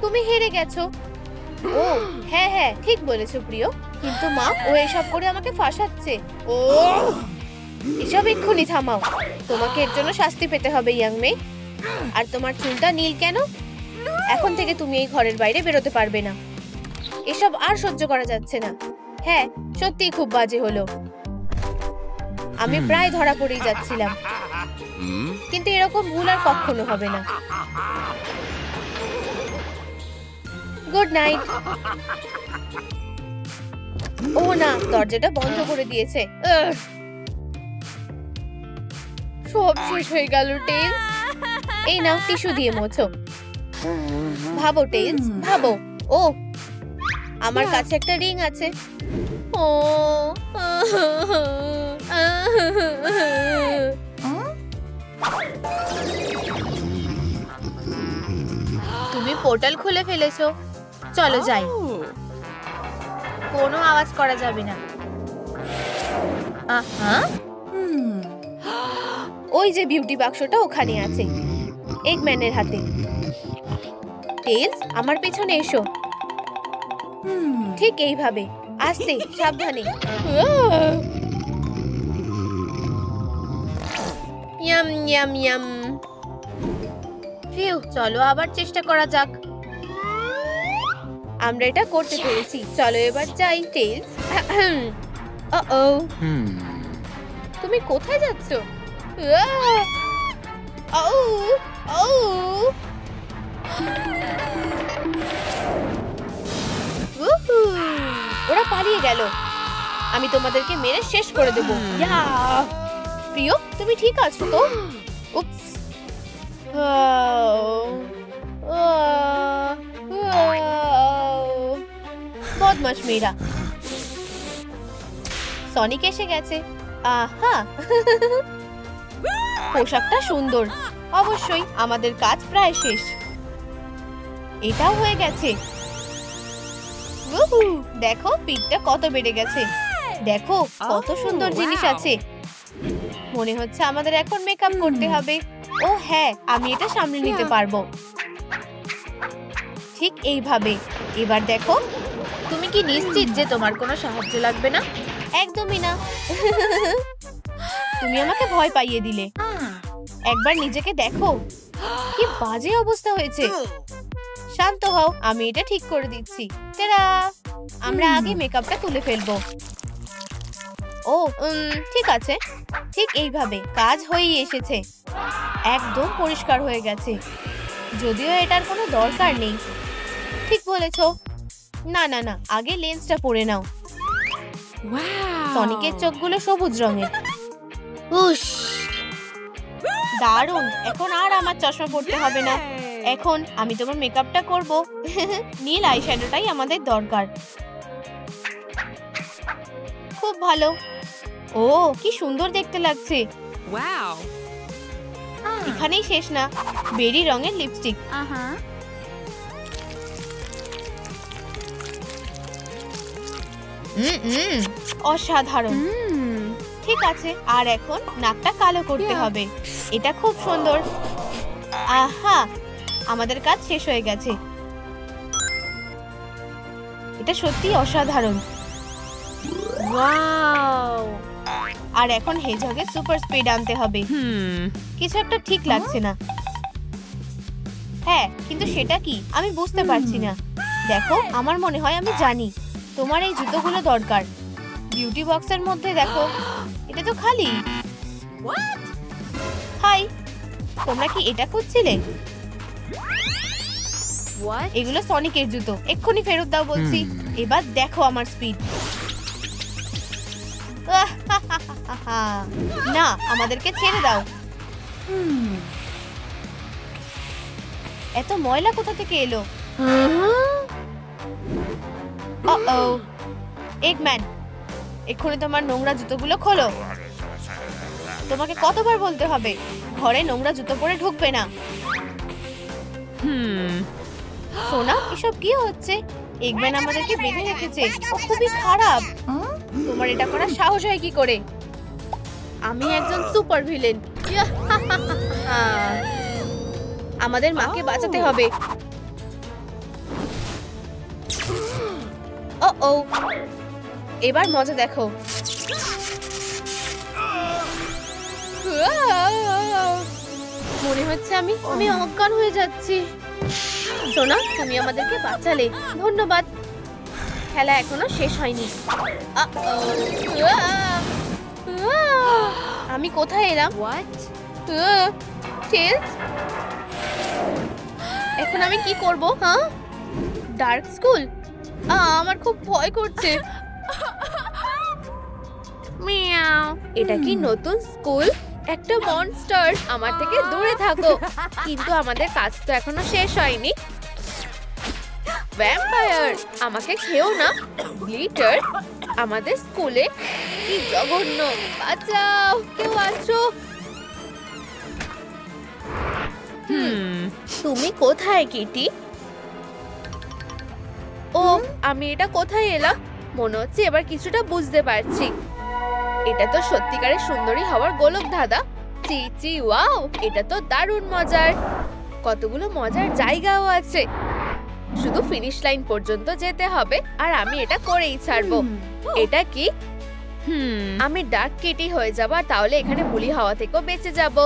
[SPEAKER 1] তুমি হেরে গেছো। ও হ্যাঁ হ্যাঁ, ঠিক বলেছো প্রিয়। কিন্তু মা, ও এসব করে আমাকে ফাঁসাচ্ছে। ও, এসব এক্ষুনি থামাও। তোমাকে এর জন্য শাস্তি পেতে হবে ইয়াং মেয়ে। আর তোমার চুলটা নীল কেন? এখন থেকে তুমি এই ঘরের বাইরে বেরোতে পারবে না। এসব আর সহ্য করা যাচ্ছে না। হ্যাঁ, সত্যিই খুব বাজে হলো। আমি প্রায় ধরা পড়েই যাচ্ছিলাম, কিন্তু এরকম ভুল আর কখনো হবে না। Good night. ও না, দরজাটা বন্ধ করে দিয়েছে। সব শেষ হয়ে গেল টেলস। এই নাও, টিস্যু দিয়ে মোছো। ভাবো টেলস, ভাবো। ও, আমার কাছে একটা রিং আছে। ও, তুমি পোর্টাল খুলে ফেলেছো, চলো যাই।
[SPEAKER 2] Oh.
[SPEAKER 1] কোনো আওয়াজ করা যাবে না। আহা, ওই যে বিউটি বাক্সটা ওখানে আছে, এগম্যানের হাতে। টেলস, আমার পেছনে এসো। ঠিক এইভাবে, আস্তে, সাবধানে। Yam yam yam. ফিউ, চলো আবার চেষ্টা করা যাক। আমরা এটা করতে পেরেছি, চলো এবার যাই। টেলস, ও, তুমি কোথায় যাচ্ছ? ওরা পালিয়ে গেল। আমি তোমাদেরকে মেরে শেষ করে দেবো। প্রিয়, তুমি ঠিক আছো তো? উপস। বদমাশ মেয়েরা। সনিক এসে গেছে। আহা, পোশাকটা সুন্দর। অবশ্যই আমাদের কাজ প্রায় শেষ। এটাও হয়ে গেছে। দেখো পিঠটা কত বেড়ে গেছে। দেখো কত সুন্দর জিনিস আছে। মনে হচ্ছে আমাদের এখন মেকআপ করতে হবে। ও হ্যাঁ, আমি এটা সামলে নিতে পারবো। ঠিক এইভাবে। এবার দেখো, তুমি কি নিশ্চিত যে তোমার কোনো সাহায্য লাগবে না? একদমই না। তুমি আমাকে ভয় পাইয়ে দিলে। একবার নিজেকে দেখো, কি বাজে অবস্থা হয়েছে। শান্ত হও, আমি এটা ঠিক করে দিচ্ছি। টাটা! আমরা আগে মেকআপটা তুলে ফেলবো। ও ঠিক আছে, ঠিক এইভাবে। কাজ হয়েই এসেছে, একদম পরিষ্কার হয়ে গেছে। যদিও এটার কোনো দরকার নেই। ঠিক বলেছো। না না না, আগে লেন্সটা পরে নাও।
[SPEAKER 2] Wow.
[SPEAKER 1] সনিকের চোখগুলো সবুজ রঙের। উস, দারুণ। এখন আর আমার চশমা পরতে হবে না। এখন আমি তোমার মেকআপটা করব। নীল আইশ্যাডোটাই আমাদের দরকার। খুব ভালো। ও, কি সুন্দর দেখতে লাগছে।
[SPEAKER 2] Wow.
[SPEAKER 1] এখানেই শেষ না, বেরি রঙের লিপস্টিক। অসাধারণ। ঠিক আছে, আর এখন নাকটা কালো করতে হবে। এটা খুব সুন্দর। আহা, আমাদের কাজ শেষ হয়ে গেছে। এটা সত্যি অসাধারণ। ওয়াও! আর এখন হেজহগে সুপার স্পিড আনতে হবে। কিছু একটা ঠিক লাগছে না। হ্যাঁ, কিন্তু সেটা কি আমি বুঝতে পারছি না। দেখো, আমার মনে হয় আমি জানি। তোমার এই জুতোগুলো দরকার। বিউটি বক্সের মধ্যে দেখো, এটা তো খালি। হাই, তোমরা কি এটা খুঁজছিলে? এগুলো সনিকের জুতো। এক্ষুনি ফেরত দাও বলছি। এবার দেখো আমার স্পিড। না, আমাদেরকে ছেড়ে দাও। এত ময়লা কোথা থেকে এলো? এগম্যান, এক্ষুনি তোমার নোংরা জুতোগুলো খোলো। তোমাকে কতবার বলতে হবে, ঘরে নোংরা জুতো পরে ঢুকবে না। সোনা, এসব কি হচ্ছে? এগম্যান আমাদেরকে বেঁধে রেখেছে। ও খুবই খারাপ। তোমার এটা করার সাহস হয় কি করে? আমি একজন সুপার ভিলেন। আমাদের মাকে বাঁচাতে হবে। ও, এবার মজা দেখো। মনে হচ্ছে আমি অজ্ঞান হয়ে যাচ্ছি। সোনা, তুমি আমাদেরকে বাঁচালে, ধন্যবাদ। খেলা এখনো শেষ হয়নি। আমি কোথায় এলাম? টেলস, এখন আমি কি করব? হ্যাঁ, ডার্ক স্কুল। আমার খুব ভয় করছে। মিয়াও। এটা কি নতুন স্কুল? একটা মনস্টার। আমার থেকে দূরে থাকো। কিন্তু আমাদের কাজ তো এখনো শেষ হয়নি। ভ্যাম্পায়ার, আমাকে খেও না। গ্লিটার, আমাদের স্কুলে কি জঘন্য। বাঁচাও, কেউ আছো? তুমি কোথায় কিটি? ও, আমি এটা কোথায় এলাম? মনে হচ্ছে এবার কিছুটা বুঝতে পারছি। এটা তো সত্যিকারের সুন্দরী হওয়ার গোলক ধাঁধা। চি চি ওয়াও, এটা তো দারুণ মজার। কতগুলো মজার জায়গাও আছে। শুধু ফিনিশ লাইন পর্যন্ত যেতে হবে আর আমি এটা করেই ছাড়বো। এটা কি? আমি ডার্ক কিটি হয়ে যাব আর তাহলে এখানে বুলি হাওয়া থেকেও বেঁচে যাব।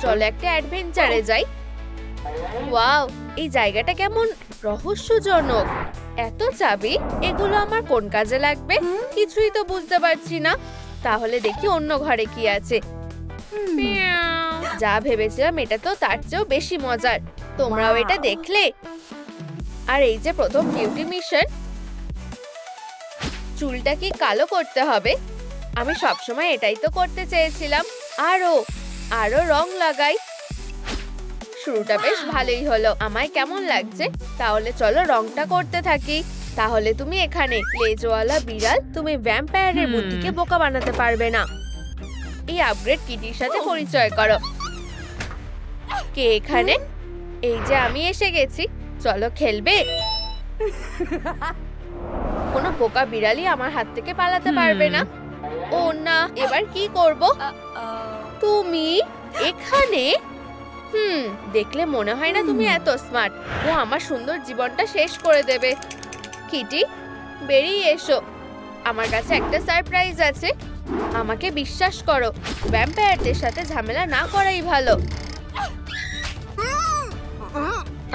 [SPEAKER 1] চলো একটা অ্যাডভেঞ্চারে যাই। ওয়াও, এই জায়গাটা কেমন রহস্যজনক। এত চাবি, এগুলো আমার কোন কাজে লাগবে কিছুই তো বুঝতে পারছি না। তাহলে দেখি অন্য ঘরে কি আছে। যা ভেবেছিলাম এটা তো তার চেয়েও বেশি মজার। তোমরাও এটা দেখলে? আর এই যে প্রথম বিউটি মিশন, চুলটা কি কালো করতে হবে? আমি সবসময় এটাই তো করতে চেয়েছিলাম। আরো আরো রং লাগাই। শুরুটা বেশ ভালোই হলো। আমায় কেমন লাগছে? তাহলে চলো রংটা করতে থাকি। তাহলে তুমি এখানে লেজওয়ালা বিড়াল, তুমি ভ্যাম্পায়ারের বুদ্ধিকে বোকা বানাতে পারবে না। এই আপগ্রেড কিটির সাথে পরিচয় করো। কে এখানে? এই যে আমি এসে গেছি। চলো খেলবে। কোনো বোকা বিড়ালই আমার হাত থেকে পালাতে পারবে না। ও না, এবার কি করব? তুমি এখানে? দেখলে মনে হয় না তুমি এত স্মার্ট। ও আমার সুন্দর জীবনটা শেষ করে দেবে। কিটি, বেরিয়ে এসো। আমার কাছে একটা সারপ্রাইজ আছে। আমাকে বিশ্বাস করো, ভ্যাম্পায়ারদের সাথে ঝামেলা না করাই ভালো।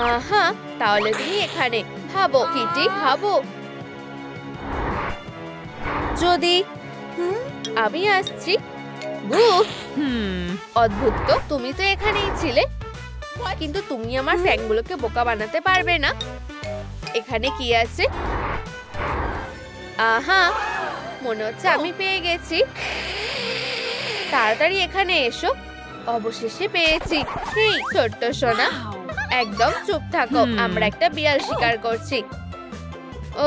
[SPEAKER 1] আহা, তাহলে তুমি এখানে ভাবো কিটি, ভাবো। যদি আমি আসছি। অদ্ভুত তো, তুমি তো এখানেই ছিলে, কিন্তু তুমি আমার ফ্যাংগুলোকে বোকা বানাতে পারবে না। এখানে কি আছে? আহা, মনে হচ্ছে আমি পেয়ে গেছি। তাড়াতাড়ি এখানে এসো। অবশেষে পেয়েছি। এই ছোট্ট সোনা, একদম চুপ থাকো। আমরা একটা বিড়াল শিকার করছি। ও,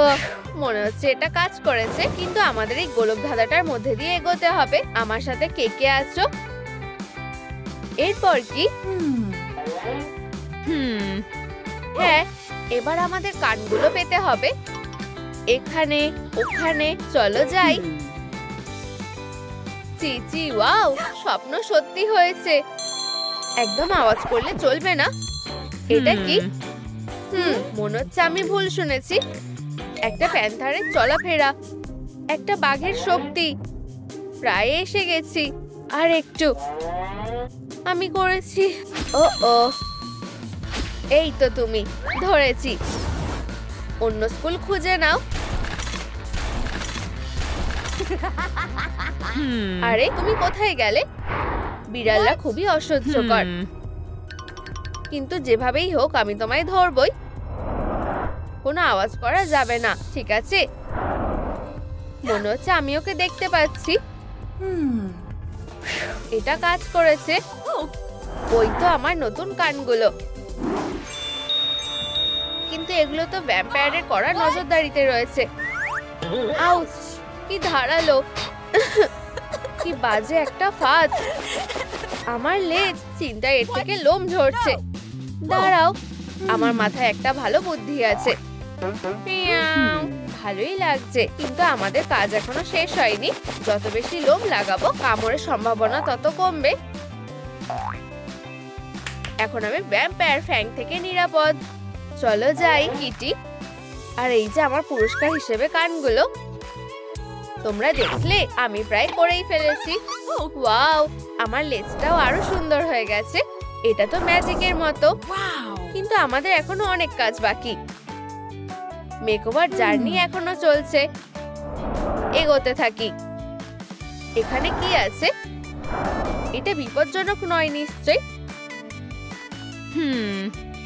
[SPEAKER 1] মনে হচ্ছে এটা কাজ করেছে, কিন্তু আমাদের এই গোলক ধাঁধাটার মধ্যে দিয়ে এগোতে হবে। আমার সাথে কে কে আছো? এরপর কি? হ্যাঁ, এবার আমাদের কানগুলো পেতে হবে। এখানে ওখানে, চলো যাই। চিচি ওয়াও, স্বপ্ন সত্যি হয়েছে। একদম আওয়াজ করলে চলবে না। এটা কি? মনে হচ্ছে আমি ভুল শুনেছি। একটা প্যান্থারের চলাফেরা, একটা বাঘের শক্তি। প্রায় এসে গেছি। আর একটু। আমি করেছি। ও ও, এই তো তুমি, ধরেছি। অন্য স্কুল খুঁজে নাও। আরে তুমি কোথায় গেলে? বিড়ালরা খুবই অসহ্যকর, কিন্তু যেভাবেই হোক আমি তোমায় ধরবই। কোনো আওয়াজ করা যাবে না, ঠিক আছে? মনে হচ্ছে আমি ওকে দেখতে পাচ্ছি। এটা কাজ করেছে। ওই তো আমার নতুন কানগুলো। কিন্তু এগুলো তো ভ্যাম্পায়ারের করা নজরদারিতে রয়েছে। আউচ, কি ধারালো। কি বাজে একটা ফাঁদ। আমার লেজ, চিন্তায় এর থেকে লোম ঝরছে। দাঁড়াও, আমার মাথায় একটা ভালো বুদ্ধি আছে। ভালোই লাগছে, কিন্তু আমাদের কাজ এখনো শেষ হয়নি। যত বেশি লোম লাগাবো, কামড়ের সম্ভাবনা তত কমবে। এখন আমি ভ্যাম্পায়ার ফ্যাং থেকে নিরাপদ। চলো যাই কিটি। আর এই যে আমার পুরস্কার হিসেবে কানগুলো। তোমরা দেখলে আমি প্রায় করেই ফেলেছি। ওয়াও, আমার লেজটাও আরো সুন্দর হয়ে গেছে। এটা তো ম্যাজিকের মতো। কিন্তু আমাদের এখনো অনেক কাজ বাকি। মেকওভার জার্নি এখনো চলছে। এগোতে থাকি। এখানে কি আছে? এটা বিপজ্জনক নয় নিশ্চয়।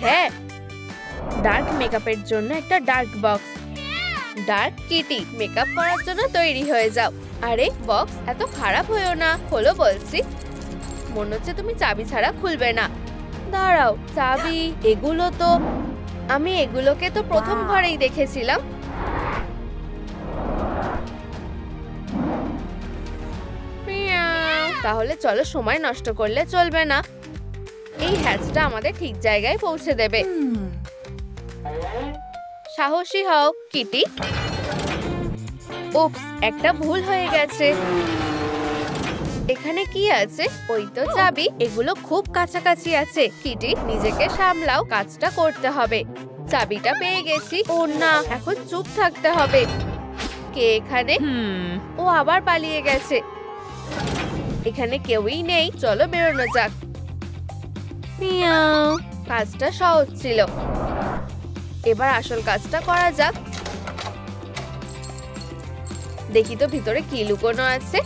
[SPEAKER 1] হ্যাঁ, ডার্ক মেকআপের জন্য একটা dark box. Dark Kitty, makeup করার জন্য তৈরি হয়ে যাও। আরে বক্স, এত খারাপ হয়েও না। খোলো বলছি। মনে হচ্ছে তুমি চাবি ছাড়া খুলবে না। দাঁড়াও, চাবি? এগুলো তো আমি এগুলোকে তো প্রথম ঘরেই দেখেছিলাম। তাহলে চলো, সময় নষ্ট করলে চলবে না। এই হ্যাচটা আমাদের ঠিক জায়গায় পৌঁছে দেবে। সাহসী হও কিটি। উপস, একটা ভুল হয়ে গেছে। এখানে কি আছে? ওই তো চাবি। এগুলো খুব কাছাকাছি আছে। কিটি, নিজেকে সামলাও, কাজটা করতে হবে। চাবিটা পেয়ে গেছি। ও না, এখন চুপ থাকতে হবে। কে এখানে? ও আবার পালিয়ে গেছে। এখানে কেউই নেই, চলো বেরোনো যাক। মিয়াও। কাজটা সহজ ছিল, এবার আসল কাজটা করা যাক। দেখি তো ভিতরে কি লুকোনো আছে।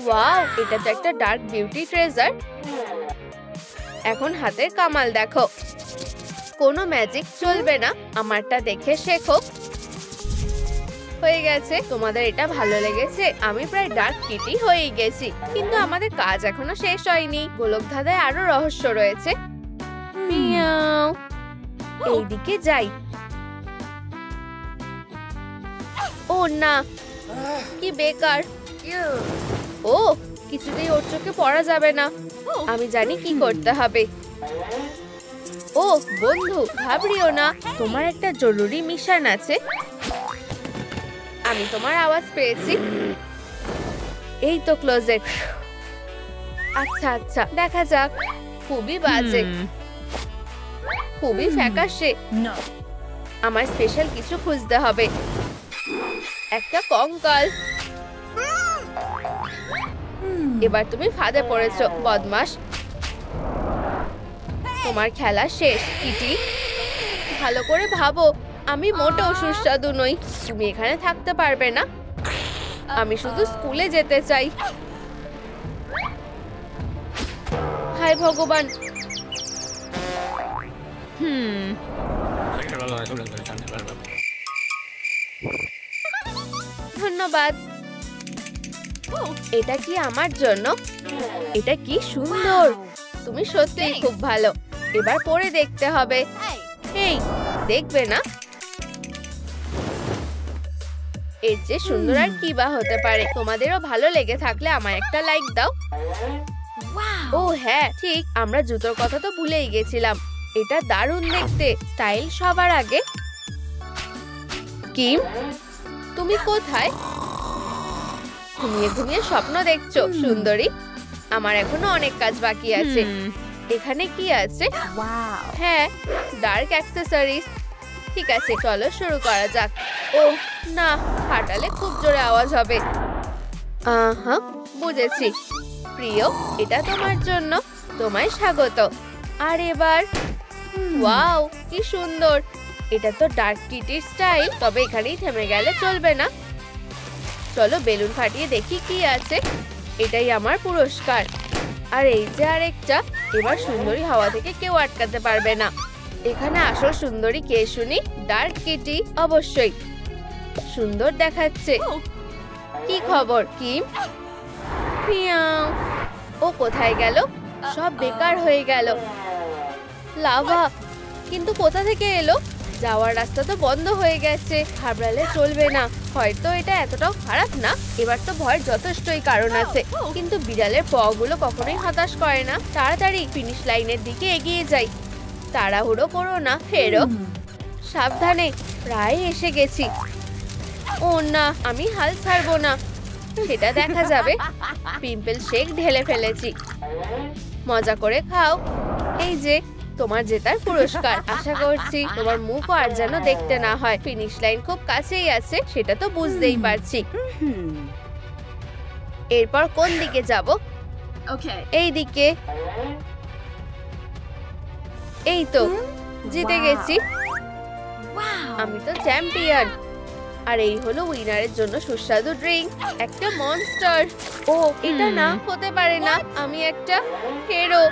[SPEAKER 1] ওয়াও, এটা তো একটা ডার্ক বিউটি ট্রেজার। এখন হাতের কামাল দেখো। কোনো ম্যাজিক চলবে না, আমারটা দেখে শেখো। হয়ে গেছে। তোমাদের এটা ভালো লেগেছে? আমি প্রায় ডার্ক কিটি হয়েই গেছি, কিন্তু আমাদের কাজ এখনো শেষ হয়নি। গোলক ধাঁধায় আরো রহস্য রয়েছে। মিয়াও। এইদিকে যাই। ও না, কি বেকার। ও, কিছুতেই ওর চোখে পড়া যাবে না। আমি জানি কি করতে হবে। ও বন্ধু, ঘাবড়িও না, তোমার একটা জরুরি মিশন আছে। আমি তোমার আওয়াজ পেয়েছি। এই তো ক্লোজেট। আচ্ছা আচ্ছা, দেখা যাক। খুবই বাজে, খুবই ফ্যাকাশে। আমার স্পেশাল কিছু খুঁজতে হবে। একটা কঙ্কাল। এবার তুমি ফাঁদে পড়েছো, বদমাশ। তোমার খেলা শেষ কিটি। ভালো করে ভাবো, আমি মোটেও সুস্বাদু নই। তুমি এখানে থাকতে পারবে না। আমি শুধু স্কুলে যেতে চাই। হায় ভগবান। ধন্যবাদ। এটা কি আমার জন্য? এটা কি সুন্দর। তুমি সত্যিই খুব ভালো। এবার পরে দেখতে হবে। এই, দেখবে না? এর যে সুন্দর আর কি বা হতে পারে। তোমাদেরও ভালো লেগে থাকলে আমায় একটা লাইক দাও। ও হ্যাঁ, ঠিক, আমরা জুতোর কথা তো ভুলেই গেছিলাম। এটা দারুণ দেখতে। স্টাইল সবার আগে। কিম, তুমি কোথায়? ঘুমিয়ে ঘুমিয়ে স্বপ্ন দেখছো সুন্দরী। আমার এখনো অনেক কাজ বাকি আছে। এখানে কি আছে? হ্যাঁ, ডার্ক অ্যাক্সেসরিজ। ঠিক আছে, চলো শুরু করা যাক। ও না, ফাটালে খুব জোরে আওয়াজ হবে। আহা, বুঝেছি। প্রিয়, এটা তোমার জন্য। তোমায় স্বাগত। আর এবার, ওয়াও, কি সুন্দর। এটা তো ডার্ক কিটির স্টাইল। তবে এখানেই থেমে গেলে চলবে না। চলো বেলুন ফাটিয়ে দেখি কি আছে। এটাই আমার পুরস্কার। আর এই যে আরেকটা। এবার সুন্দরী হাওয়া থেকে কেউ আটকাতে পারবে না। এখানে আসল সুন্দরী কে শুনি? ডার্ক কিটি, অবশ্যই। সুন্দর দেখাচ্ছে। কি খবর কিম? মিয়াও। ও কোথায় গেল? সব বেকার হয়ে গেল। লাভা, কিন্তু কোথা থেকে এলো? যাওয়ার রাস্তা তো বন্ধ হয়ে গেছে। ঘাবড়ালে চলবে না। হয়তো এটা এতটাও খারাপ না। এবার তো ভয়ের যথেষ্টই কারণ আছে। কিন্তু বিড়ালের পাগুলো কখনোই হতাশ করে না। তাড়াতাড়ি ফিনিশ লাইনের দিকে এগিয়ে যাই। তাড়াহুড়ো করো না, ফেরো। সাবধানে, প্রায় এসে গেছি। ও না, আমি হাল ছাড়বো না। সেটা দেখা যাবে। পিম্পল শেক ঢেলে ফেলেছি। মজা করে খাও। এই যে তোমার জেতার পুরস্কার। আশা করছি তোমার মুখও আর যেন দেখতে না হয়। ফিনিশ লাইন খুব কাছেই আছে, সেটা তো বুঝতেই পারছি। এরপর কোন দিকে যাব? এই দিকে। এই তো, জিতে গেছি। আমি তো চ্যাম্পিয়ন। আর এই হলো উইনারের জন্য সুস্বাদু ড্রিঙ্ক, একটা মনস্টার। ও এটা না হতে পারে না, আমি একটা হিরো।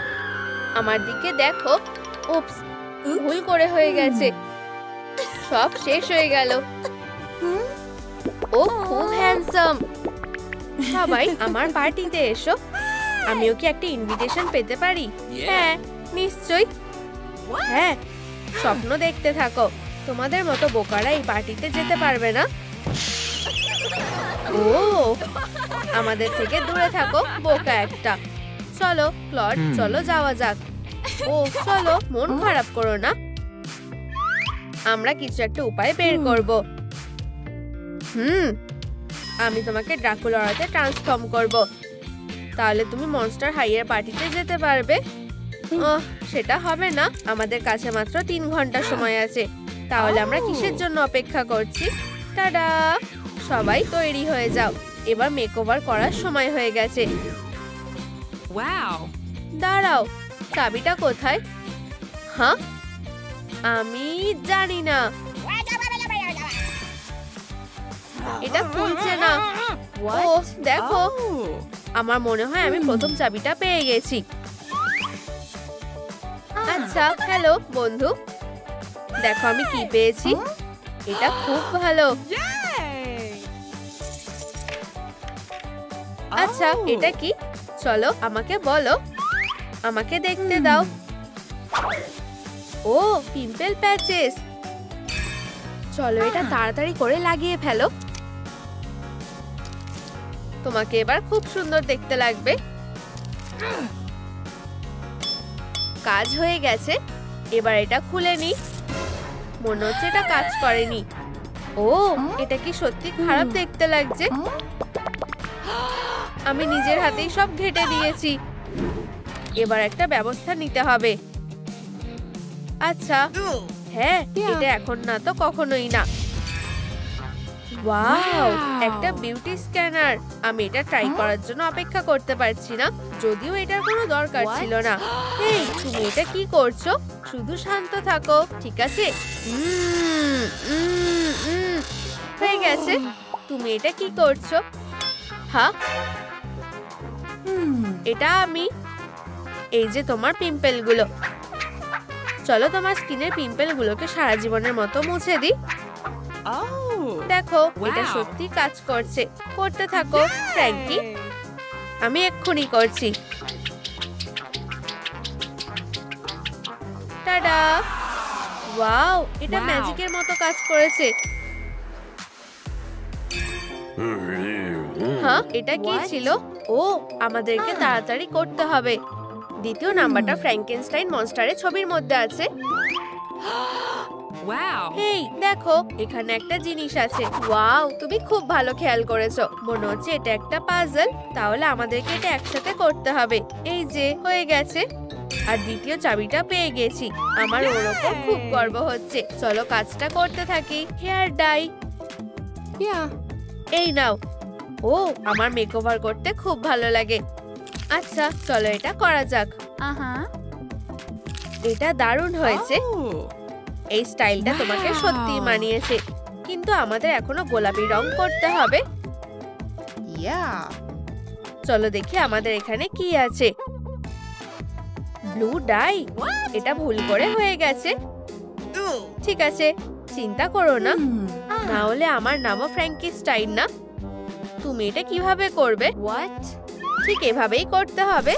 [SPEAKER 1] আমার দিকে দেখো। উপস, ভুল করে হয়ে গেছে। সব শেষ হয়ে গেল। ও খুব হ্যান্ডসাম। সবাই আমার পার্টিতে এসো। আমিও কি একটা ইনভিটেশন পেতে পারি? হ্যাঁ, নিশ্চয়ই। হ্যাঁ, স্বপ্ন দেখতে থাকো। তোমাদের মতো বোকারা এই পার্টিতে যেতে পারবে না। ও, আমাদের থেকে দূরে থাকো, বোকা একটা। চলো ক্লড, চলো যাওয়া যাক। ও চলো, মন খারাপ করো না, আমরা কিছু একটা উপায় বের করব। আমি তোমাকে ড্রাকুলাতে ট্রান্সফর্ম করব, তাহলে তুমি মনস্টার হাইয়ের পার্টিতে যেতে পারবে। সেটা হবে না, আমাদের কাছে মাত্র 3 ঘন্টা সময় আছে। তাহলে আমরা কিসের জন্য অপেক্ষা করছি? টাডা, সবাই তৈরি হয়ে যাও, এবার মেকওভার করার সময় হয়ে গেছে।
[SPEAKER 2] Wow.
[SPEAKER 1] দাঁড়াও, চাবিটা কোথায়? হ্যাঁ, আমি জানি না, এটা খুলছে না। ও দেখো,
[SPEAKER 2] Oh.
[SPEAKER 1] আমার মনে হয় আমি প্রথম চাবিটা পেয়ে গেছি। আচ্ছা, হ্যালো বন্ধু, দেখো আমি কি পেয়েছি। এটা খুব ভালো।
[SPEAKER 2] Yay.
[SPEAKER 1] আচ্ছা,
[SPEAKER 2] Oh.
[SPEAKER 1] এটা কি? চলো আমাকে বলো, আমাকে দেখতে দাও। ও, পিম্পল প্যাচেস। চলো এটা তাড়াতাড়ি করে লাগিয়ে ফেলো, তোমাকে এবার খুব সুন্দর দেখতে লাগবে। কাজ হয়ে গেছে, এবার এটা খুলে নি। মনে হচ্ছে এটা কাজ করেনি। ও, এটা কি সত্যি খারাপ দেখতে লাগছে। আমি নিজের হাতেই সব ঘেঁটে দিয়েছি, এবার একটা ব্যবস্থা নিতে হবে। আচ্ছা, হ্যাঁ, এটা এখন না তো কখনোই না। ওয়াও, একটা বিউটি স্ক্যানার। আমি এটা ট্রাই করার জন্য অপেক্ষা করতে পারছি না, যদিও এটার কোনো দরকার ছিল না। এই, তুমি এটা কি করছো? শুধু শান্ত থাকো, ঠিক আছে? হয়ে গেছে। তুমি এটা কি করছো? হ্যাঁ, এটা আমি। এই যে তোমার পিম্পল গুলো, চলো তোমার স্কিনের পিম্পল গুলোকে সারা জীবনের মতো মুছে দিই।
[SPEAKER 2] Oh.
[SPEAKER 1] দেখো, এটা
[SPEAKER 2] Wow.
[SPEAKER 1] সত্যি কাজ করছে। করতে থাকো ফ্র্যাঙ্কি, আমি এক্ষুনি করছি। টাডা! ওয়াও, এটা
[SPEAKER 2] Wow.
[SPEAKER 1] ম্যাজিকের মতো কাজ করেছে। হ্যাঁ, এটা কি ছিল? ও, আমাদেরকে তাড়াতাড়ি করতে হবে। দ্বিতীয় নাম্বারটা ফ্র্যাঙ্কেনস্টাইন মনস্টারের ছবির মধ্যে আছে।
[SPEAKER 2] Wow.
[SPEAKER 1] এই দেখো, এখানে একটা জিনিস আছে। ওয়াও, তুমি খুব ভালো খেয়াল করেছো। মনে হচ্ছে এটা একটা পাজল, তাহলে আমাদেরকে এটা একসাথে করতে হবে। এই যে হয়ে গেছে, আর দ্বিতীয় চাবিটা পেয়ে গেছি। আমার ওর ওপর খুব গর্ব হচ্ছে। চলো কাজটা করতে থাকি। Hair die,
[SPEAKER 2] Yeah.
[SPEAKER 1] এই নাও। ও, আমার মেকওভার করতে খুব ভালো লাগে। আচ্ছা, চলো এটা করা যাক। এটা দারুণ হয়েছে।
[SPEAKER 2] Oh.
[SPEAKER 1] এই স্টাইলটা তোমাকে
[SPEAKER 2] Wow.
[SPEAKER 1] সত্যিই মানিয়েছে, কিন্তু আমাদের এখনো গোলাপি রং করতে হবে।
[SPEAKER 2] Yeah.
[SPEAKER 1] চলো দেখি আমাদের এখানে কি আছে। ব্লু ডাই, এটা ভুল করে হয়ে গেছে। ঠিক আছে, চিন্তা করো না, না হলে আমার নামও ফ্র্যাঙ্কিস্টাইন না। তুমি এটা কিভাবে করবে?
[SPEAKER 2] What?
[SPEAKER 1] ঠিক এভাবেই করতে হবে।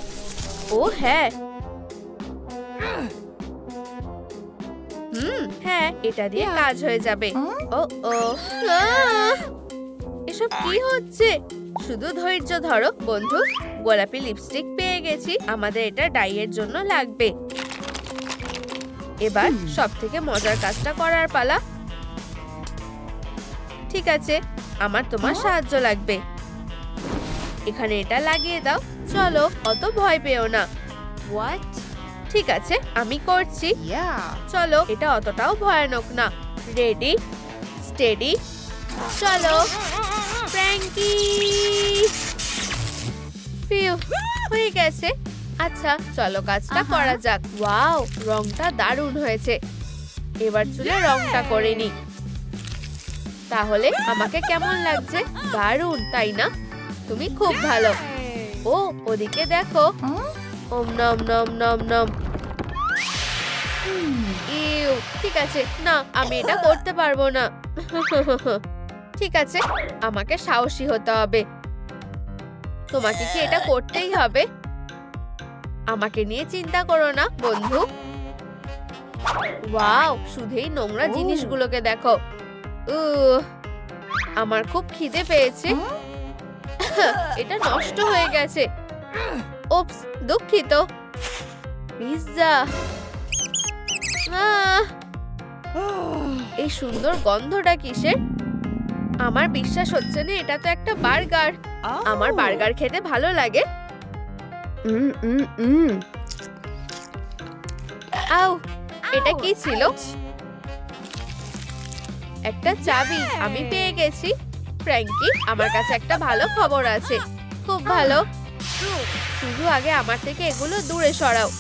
[SPEAKER 1] ও হ্যাঁ, হ্যাঁ, এটা দিয়ে কাজ হয়ে যাবে। ও ও, আহ! এসব কি হচ্ছে? শুধু ধৈর্য ধরো বন্ধু, গোলাপি লিপস্টিক পেয়ে গেছি। আমাদের এটা ডাইয়ের জন্য লাগবে। এবার সবথেকে মজার কাজটা করার পালা। ঠিক আছে, আমার তোমার সাহায্য লাগবে। এখানে এটা লাগিয়ে দাও। চলো, অত ভয় পেও না।
[SPEAKER 2] What?
[SPEAKER 1] ঠিক আছে, আমি করছি।
[SPEAKER 2] Yeah.
[SPEAKER 1] চলো, এটা অতটাও ভয়ানক না। রেডি, স্টেডি, চলো। ফ্র্যাঙ্কি! ফিউ, হয়ে গেছে। আচ্ছা, চলো কাজটা করা যাক। ওয়াও, রংটা দারুণ হয়েছে। এবার চুলে রংটা করে নি। তাহলে আমাকে কেমন লাগছে? দারুণ, তাই না? তুমি খুব ভালো। ও, ওদিকে দেখো। ওম নম নম নম নম। ইউ, ঠিক আছে, না, আমি এটা করতে পারবো না। ঠিক আছে, আমাকে সাহসী হতে হবে। তোমাকে কি এটা করতেই হবে? আমাকে নিয়ে চিন্তা করো না বন্ধু। ওয়াও, শুধু এই নোংরা জিনিসগুলোকে দেখো। আমার খুব খিদে পেয়েছে। এটা নষ্ট হয়ে গেছে। ওপস, দুঃখিত। পিৎজা। এই সুন্দর গন্ধটা কিসের? আমার বিশ্বাস হচ্ছে না, এটা তো একটা বার্গার। আমার বার্গার খেতে ভালো লাগে। আউ, এটা কি ছিল? একটা চাবি। আমি পেয়ে গেছি। ফ্র্যাঙ্কি, আমার কাছে একটা ভালো খবর আছে। খুব ভালো। শুধু আগে আমার থেকে এগুলো দূরে সরাও।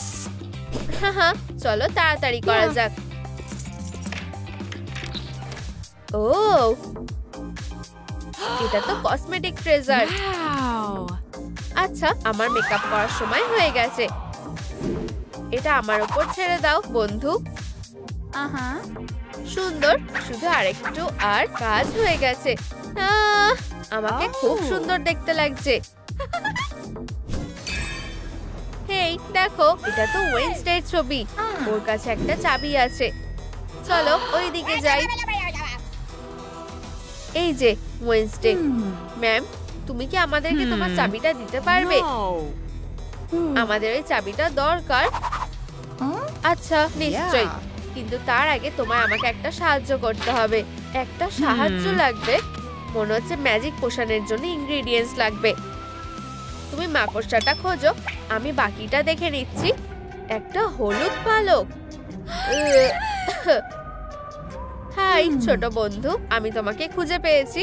[SPEAKER 1] হ্যাঁ, চলো তাড়াতাড়ি করা যাক। ও, এটা তো কসমেটিক ট্রেজার। আচ্ছা, আমার মেকআপ করার সময় হয়ে গেছে। এটা আমার উপর ছেড়ে দাও বন্ধু। সুন্দর, শুধু আরেকটু আর কাজ হয়ে গেছে। আমাকে খুব সুন্দর দেখতে লাগছে। হেই দেখো, এটা তো ওয়েডনেসডে ছবি। ওর কাছে একটা চাবি আছে। চলো ওই দিকে যাই। এই যে ওয়েডনেসডে। ম্যাম, তুমি কি আমাদেরকে তোমার চাবিটা দিতে পারবে? আমাদের ওই চাবিটা দরকার। আচ্ছা, নিশ্চয়ই। কিন্তু তার আগে তোমায় আমাকে একটা সাহায্য করতে হবে। একটা সাহায্য লাগবে? মনে হচ্ছে ম্যাজিক পোশনের জন্য ইনগ্রেডিয়েন্টস লাগবে। তুমি মাকড়সাটা খোঁজো, আমি বাকিটা দেখে নিচ্ছি। একটা হলুদ পালক। হাই ছোট বন্ধু, আমি তোমাকে খুঁজে পেয়েছি।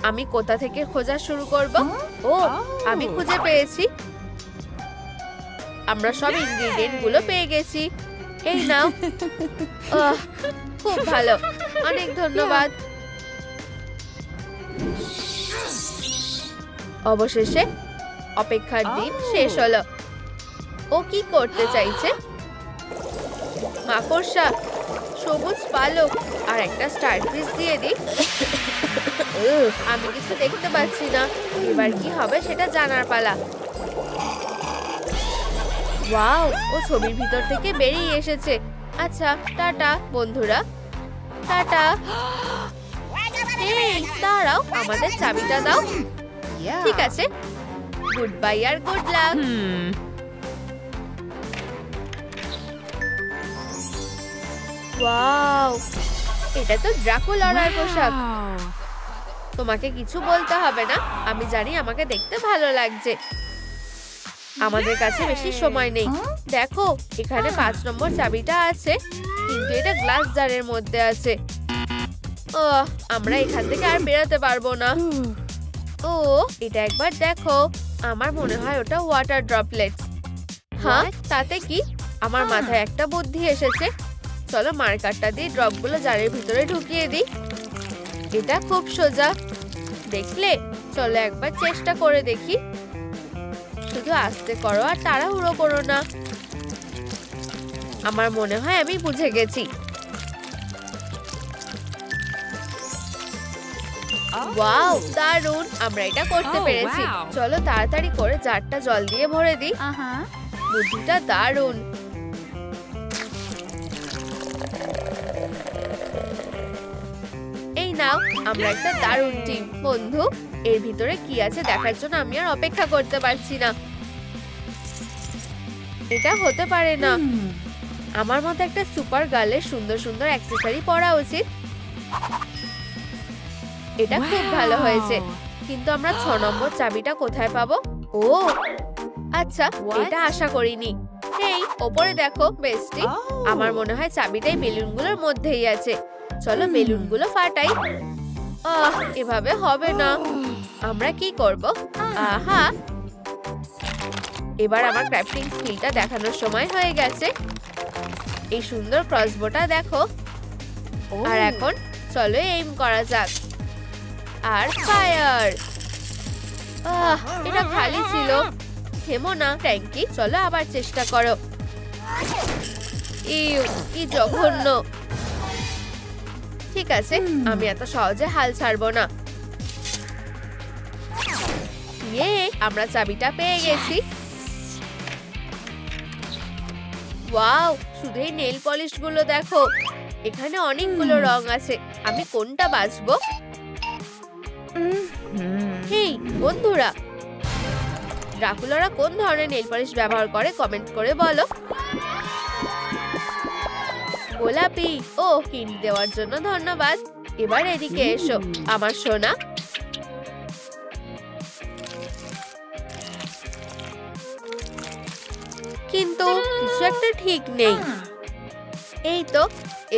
[SPEAKER 1] আমি কোথা থেকে খোঁজা শুরু করব? ও, আমি খুঁজে পেয়েছি। আমরা সব ইনগ্রেডিয়েন্ট গুলো পেয়ে গেছি। এই নাও। খুব ভালো, অনেক ধন্যবাদ। অবশেষে অপেক্ষার দিন শেষ হলো। ও কি করতে চাইছে? মাকড়সা, সবুজ পালক আর একটা স্টারফিশ দিয়ে দিই। আমি কিছু দেখতে পাচ্ছি না। এবার কি হবে সেটা জানার পালা। ওয়াও, ও ছবির ভিতর থেকে বেরিয়ে এসেছে। আচ্ছা, টাটা বন্ধুরা, টাটা। এই দাঁড়াও, আমাদের চাবিটা দাও। ঠিক আছে, গুড বাই আর গুড লাক। ওয়াও, এটা তো ড্রাকুলার পোশাক। তোমাকে কিছু বলতে হবে না, আমি জানি আমাকে দেখতে ভালো লাগছে। আমাদের কাছে বেশি সময় নেই। দেখো, এখানে 5 নম্বর চাবিটা আছে, কিন্তু এটা গ্লাস জারের মধ্যে আছে। আমরা এখান থেকে আর বেরোতে পারবো না। ও, এটা একবার দেখো। আমার মনে হয় ওটা ওয়াটার ড্রপলেট। হ্যাঁ, তাতে কি? আমার মাথায় একটা বুদ্ধি এসেছে। চলো মার্কারটা দিয়ে ড্রপগুলো জারের ভিতরে ঢুকিয়ে দিই। এটা খুব সোজা, দেখলে? চলো একবার চেষ্টা করে দেখি। শুধু আস্তে করো আর তাড়াহুড়ো করো না। আমার মনে হয় আমি বুঝে গেছি। ওয়াও, দারুণ! আমরা এটা করতে পেরেছি। চলো তাড়াতাড়ি করে জারটা জল দিয়ে ভরে দিই। বুদ্ধিটা দারুণ। এই নাও, আমরা একটা দারুণ টিম বন্ধু। এর ভিতরে কি আছে দেখার জন্য আমি আর অপেক্ষা করতে পারছি না। এটা হতে পারে না। আমার মতো একটা সুপার গার্লের সুন্দর সুন্দর অ্যাকসেসরি পরা উচিত। এটা খুব ভালো হয়েছে, কিন্তু আমরা 6 নম্বর চাবিটা কোথায় পাবো? ও আচ্ছা, এটা আশা করিনি। এই ওপরে দেখো বেস্টি, আমার মনে হয় চাবিটাই বেলুনগুলোর মধ্যেই আছে। চলো বেলুনগুলো ফাটাই। এভাবে হবে না। আমরা কি করব? আহা, এবার আমার ক্রাফটিং স্কিলটা দেখানোর সময় হয়ে গেছে। এই সুন্দর ক্রসবোটা দেখো। আর এখন চলো এইম করা যাক। আর ফায়ার। এটা খালি ছিল। থেমো না ফ্র্যাঙ্কি, চলো আবার চেষ্টা করো। ইউ, কি জঘন্য। ঠিক আছে, আমি এত সহজে হাল ছাড়বো না। ইয়ে, আমরা চাবিটা পেয়ে গেছি। ওয়াও, শুধু এই নেল পলিশ গুলো দেখো। এখানে অনেকগুলো রং আছে, আমি কোনটা বাছবো? হেই বন্ধুরা, ড্রাকুলারা কোন ধরনের নেল পলিশ ব্যবহার করে কমেন্ট করে বলো। গোলাপি, ও হিন্ট দেওয়ার জন্য ধন্যবাদ। এবার এদিকে এসো আমার সোনা। কিন্তু কিছু একটা ঠিক নেই। এই তো,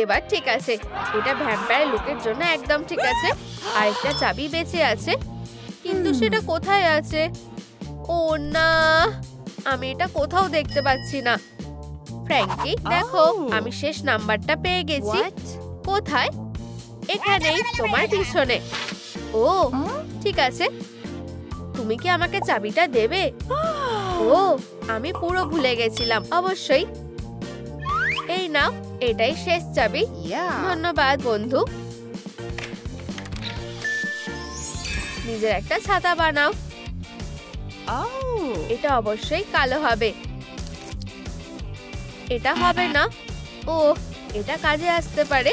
[SPEAKER 1] এবার ঠিক আছে। এটা ভ্যাম্পায়ার লুকের জন্য একদম ঠিক আছে। আরেকটা চাবি বেঁচে আছে, কিন্তু সেটা কোথায় আছে? ও না, আমি এটা কোথাও দেখতে পাচ্ছি না। ফ্র্যাঙ্কি, দেখো আমি শেষ নাম্বারটা পেয়ে গেছি। কোথায়? এখানেই, তোমার পিছনে। ও ঠিক আছে, তুমি কি আমাকে চাবিটা দেবে? ও আমি পুরো ভুলে গেছিলাম। অবশ্যই, এই নাও, এটাই শেষ চাবি। ধন্যবাদ বন্ধু। নিজের একটা ছাতা বানাও। এটা অবশ্যই কালো হবে। এটা হবে না। ও, এটা কাজে আসতে পারে।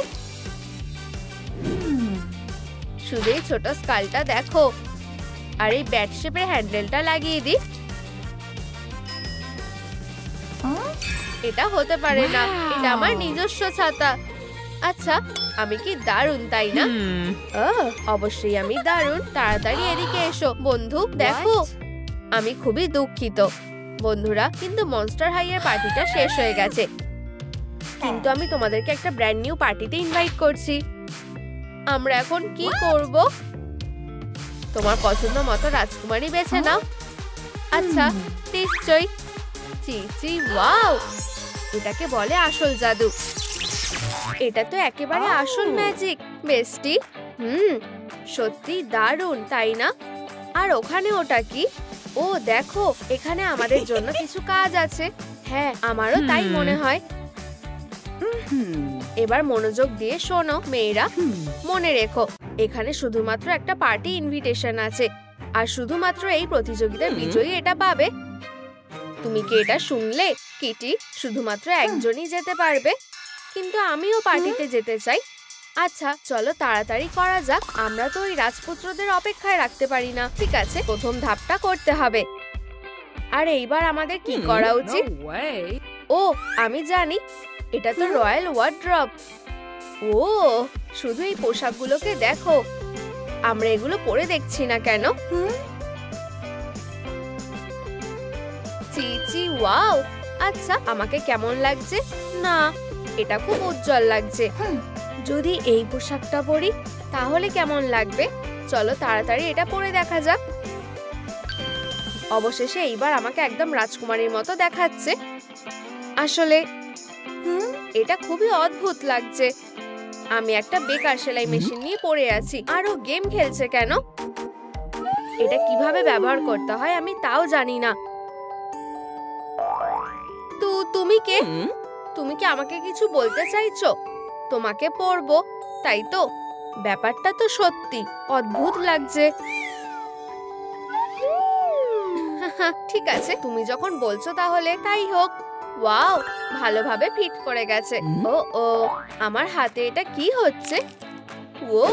[SPEAKER 1] শুধু এই ছোট স্কালটা দেখো, আর এই ব্যাট শেপের হ্যান্ডেলটা লাগিয়ে দিই। এটা হতে পারে না, এটা আমার নিজস্ব ছাতা। আচ্ছা, আমি কি দারুণ, তাই না? অবশ্যই আমি দারুণ। তাড়াতাড়ি এদিকে এসো বন্ধু। দেখো, আমি খুবই দুঃখিত বন্ধুরা, কিন্তু মনস্টার হাই এর পার্টিটা শেষ হয়ে গেছে। কিন্তু আমি তোমাদেরকে একটা ব্র্যান্ড নিউ পার্টিতে ইনভাইট করছি। আমরা এখন কি করব? তোমার পছন্দ মতো রাজকুমারী বেছে নাও। আচ্ছা, নিশ্চয়ই। চিচি, ওয়াও, এটাকে বলে আসল জাদু। এটা তো একেবারে আসল ম্যাজিক বেস্টি। সত্যি দারুণ, তাই না? আর ওখানে ওটা কি? ও দেখো, এখানে আমাদের জন্য কিছু কাজ আছে। হ্যাঁ, আমারও তাই মনে হয়। এবার মনোযোগ দিয়ে শোনো মেয়েরা। মনে রেখো, এখানে শুধুমাত্র একটা পার্টি ইনভিটেশন আছে, আর শুধুমাত্র এই প্রতিযোগিতার বিজয়ী এটা পাবে। তুমি কি এটা শুনলে কিটি? শুধুমাত্র একজনই যেতে পারবে। কিন্তু আমিও পার্টিতে যেতে চাই। আচ্ছা চলো তাড়াতাড়ি করা যাক, আমরা তো ওই রাজপুত্রদের অপেক্ষায় রাখতে পারি না। ঠিক আছে, প্রথম ধাপটা করতে হবে। আর এইবার আমাদের কি করা উচিত? ও আমি জানি, এটা তো রয়্যাল ওয়ার্ড্রব। ও শুধু এই পোশাকগুলোকে দেখো, আমরা এগুলো পরে দেখছি না কেন? চিচি, ওয়াও। আচ্ছা, আমাকে কেমন লাগছে? না, এটা খুব উজ্জ্বল লাগছে। যদি এই পোশাকটা পরি তাহলে কেমন লাগবে? চলো তাড়াতাড়ি এটা পরে দেখা যাক। অবশেষে এইবার আমাকে একদম রাজকুমারীর মতো দেখাচ্ছে। আসলে এটা খুবই অদ্ভুত লাগছে। আমি একটা বেকার সেলাই মেশিন নিয়ে পড়ে আছি, আর ও গেম খেলছে কেন? এটা কিভাবে ব্যবহার করতে হয় আমি তাও জানি না। তো তুমি কে? তুমি কি আমাকে কিছু বলতে চাইছো? তোমাকে পরবো, তাই তো? ব্যাপারটা তো সত্যি অদ্ভুত লাগছে। ঠিক আছে, তুমি যখন বলছো তাহলে তাই হোক। ওয়াও, ভালোভাবে ফিট করে গেছে। ও ও, আমার হাতে এটা কি হচ্ছে? ও,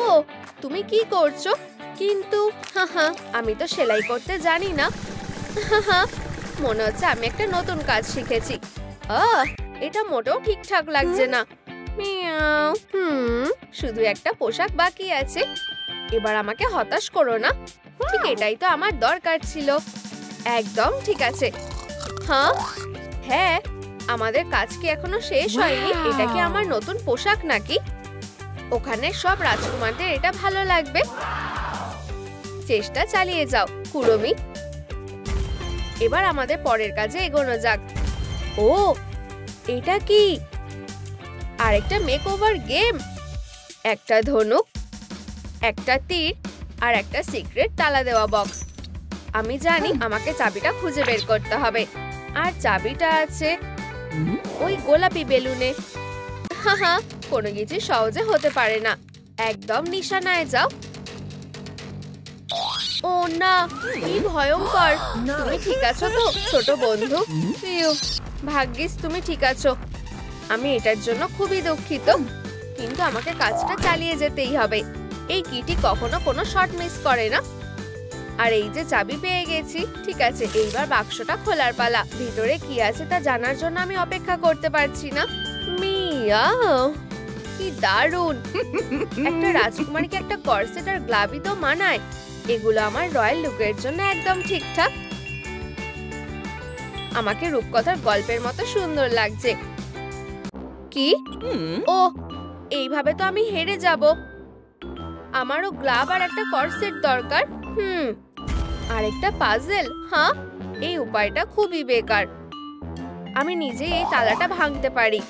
[SPEAKER 1] তুমি কি করছো? কিন্তু আমি তো সেলাই করতে জানি না। মনে হচ্ছে আমি একটা নতুন কাজ শিখেছি। এটা মোটেও ঠিকঠাক লাগছে না। মিয়াও। শুধু একটা পোশাক বাকি আছে। এবার আমাকে হতাশ করো না। ঠিক এটাই তো আমার দরকার ছিল। একদম ঠিক আছে। হ্যাঁ, আমাদের কাজ কি এখনো শেষ হয়নি? এটা কি আমার নতুন পোশাক নাকি? ওখানে সব রাজকুমারদের এটা ভালো লাগবে। চেষ্টা চালিয়ে যাও কুরমি। এবার আমাদের পরের কাজে এগোনো যাক। ও, এটা কি? আরেকটা মেকওভার গেম। একটা ধনুক, একটা তীর, আর একটা সিক্রেট তালা দেওয়া বক্স। আমি জানি আমাকে চাবিটা খুঁজে বের করতে হবে। আর চাবিটা আছে ওই গোলাপি বেলুনে। কোনো কিছু সহজে হতে পারে না। একদম নিশানায় যাও। ও না, কি ভয়ঙ্কর। তুমি ঠিক আছো তো ছোট বন্ধু? ভাগ্যিস তুমি ঠিক আছো। আমি এটার জন্য খুবই দুঃখিত, কিন্তু আমাকে কাজটা চালিয়ে যেতেই হবে। এই কিটি কখনো কোনো শট মিস করে না। আর এই যে চাবি পেয়ে গেছি। ঠিক আছে, এইবার বাক্সটা খোলার পালা। ভিতরে কি আছে তা জানার জন্য আমি অপেক্ষা করতে পারছি না। মিয়াও, কি দারুণ! একটা রাজকুমারীকে একটা কর্সেট আর গ্লাভি তো মানায়। এগুলো আমার রয়্যাল লুকের জন্য একদম ঠিকঠাক। আমাকে রূপকথার গল্পের মতো সুন্দর লাগছে। কি? ও, এইভাবে তো আমি হেরে যাব। আমারও গ্লাভ আর একটা কর্সেট দরকার। আর একটা পাজেল। হ্যাঁ, এই উপায়টা খুবই বেকার। আমি নিজেই এই তালাটা ভাঙতে পারি।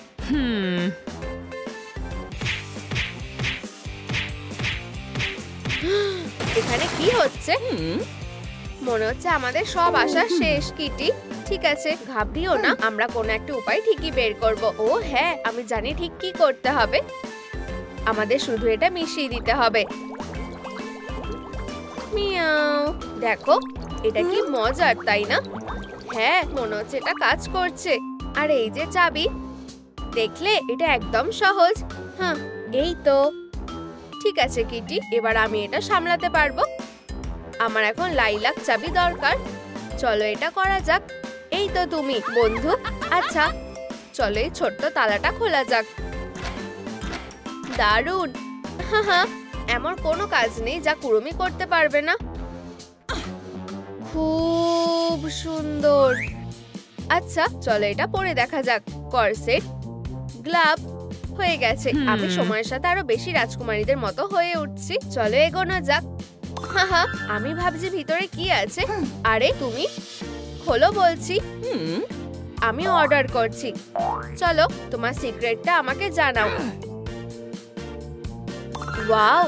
[SPEAKER 1] এখানে কি হচ্ছে? মনে হচ্ছে আমাদের সব আশা শেষ। কিটি, ঠিক আছে, ঘাবড়িও না, আমরা কোনো একটা উপায় ঠিকই বের করব। ও হ্যাঁ, আমি জানি ঠিক কি করতে হবে। আমাদের শুধু এটা মিশিয়ে দিতে হবে। মিয়াও, দেখো, এটা কি মজার, তাই না? হ্যাঁ, মনে হচ্ছে এটা কাজ করছে। আর এই যে চাবি, দেখলে এটা একদম সহজ। হ্যাঁ, এই তো। ঠিক আছে কিটি, এবার আমি এটা সামলাতে পারবো। আমার এখন লাইলাক চাবি দরকার। চলো এটা করা যাক। এই তো তুমি, বন্ধু। আচ্ছা, চলো এই ছোট্ট তালাটা খোলা যাক। দারুণ! হ্যাঁ, এমন কোনো কাজ নেই যা কুড়ুমি করতে পারবে না। খুব সুন্দর। আচ্ছা, চলো এটা পরে দেখা যাক। কর্সেট, গ্লাভ হয়ে গেছে। আমি সময়ের সাথে আরো বেশি রাজকুমারীদের মতো হয়ে উঠছি। চলো এগোনো যাক। হ্যাঁ, আমি ভাবছি ভিতরে কি আছে। আরে তুমি খোলো বলছি। আমি অর্ডার করছি। চলো, তোমার সিক্রেটটা আমাকে জানাও। ওয়াও,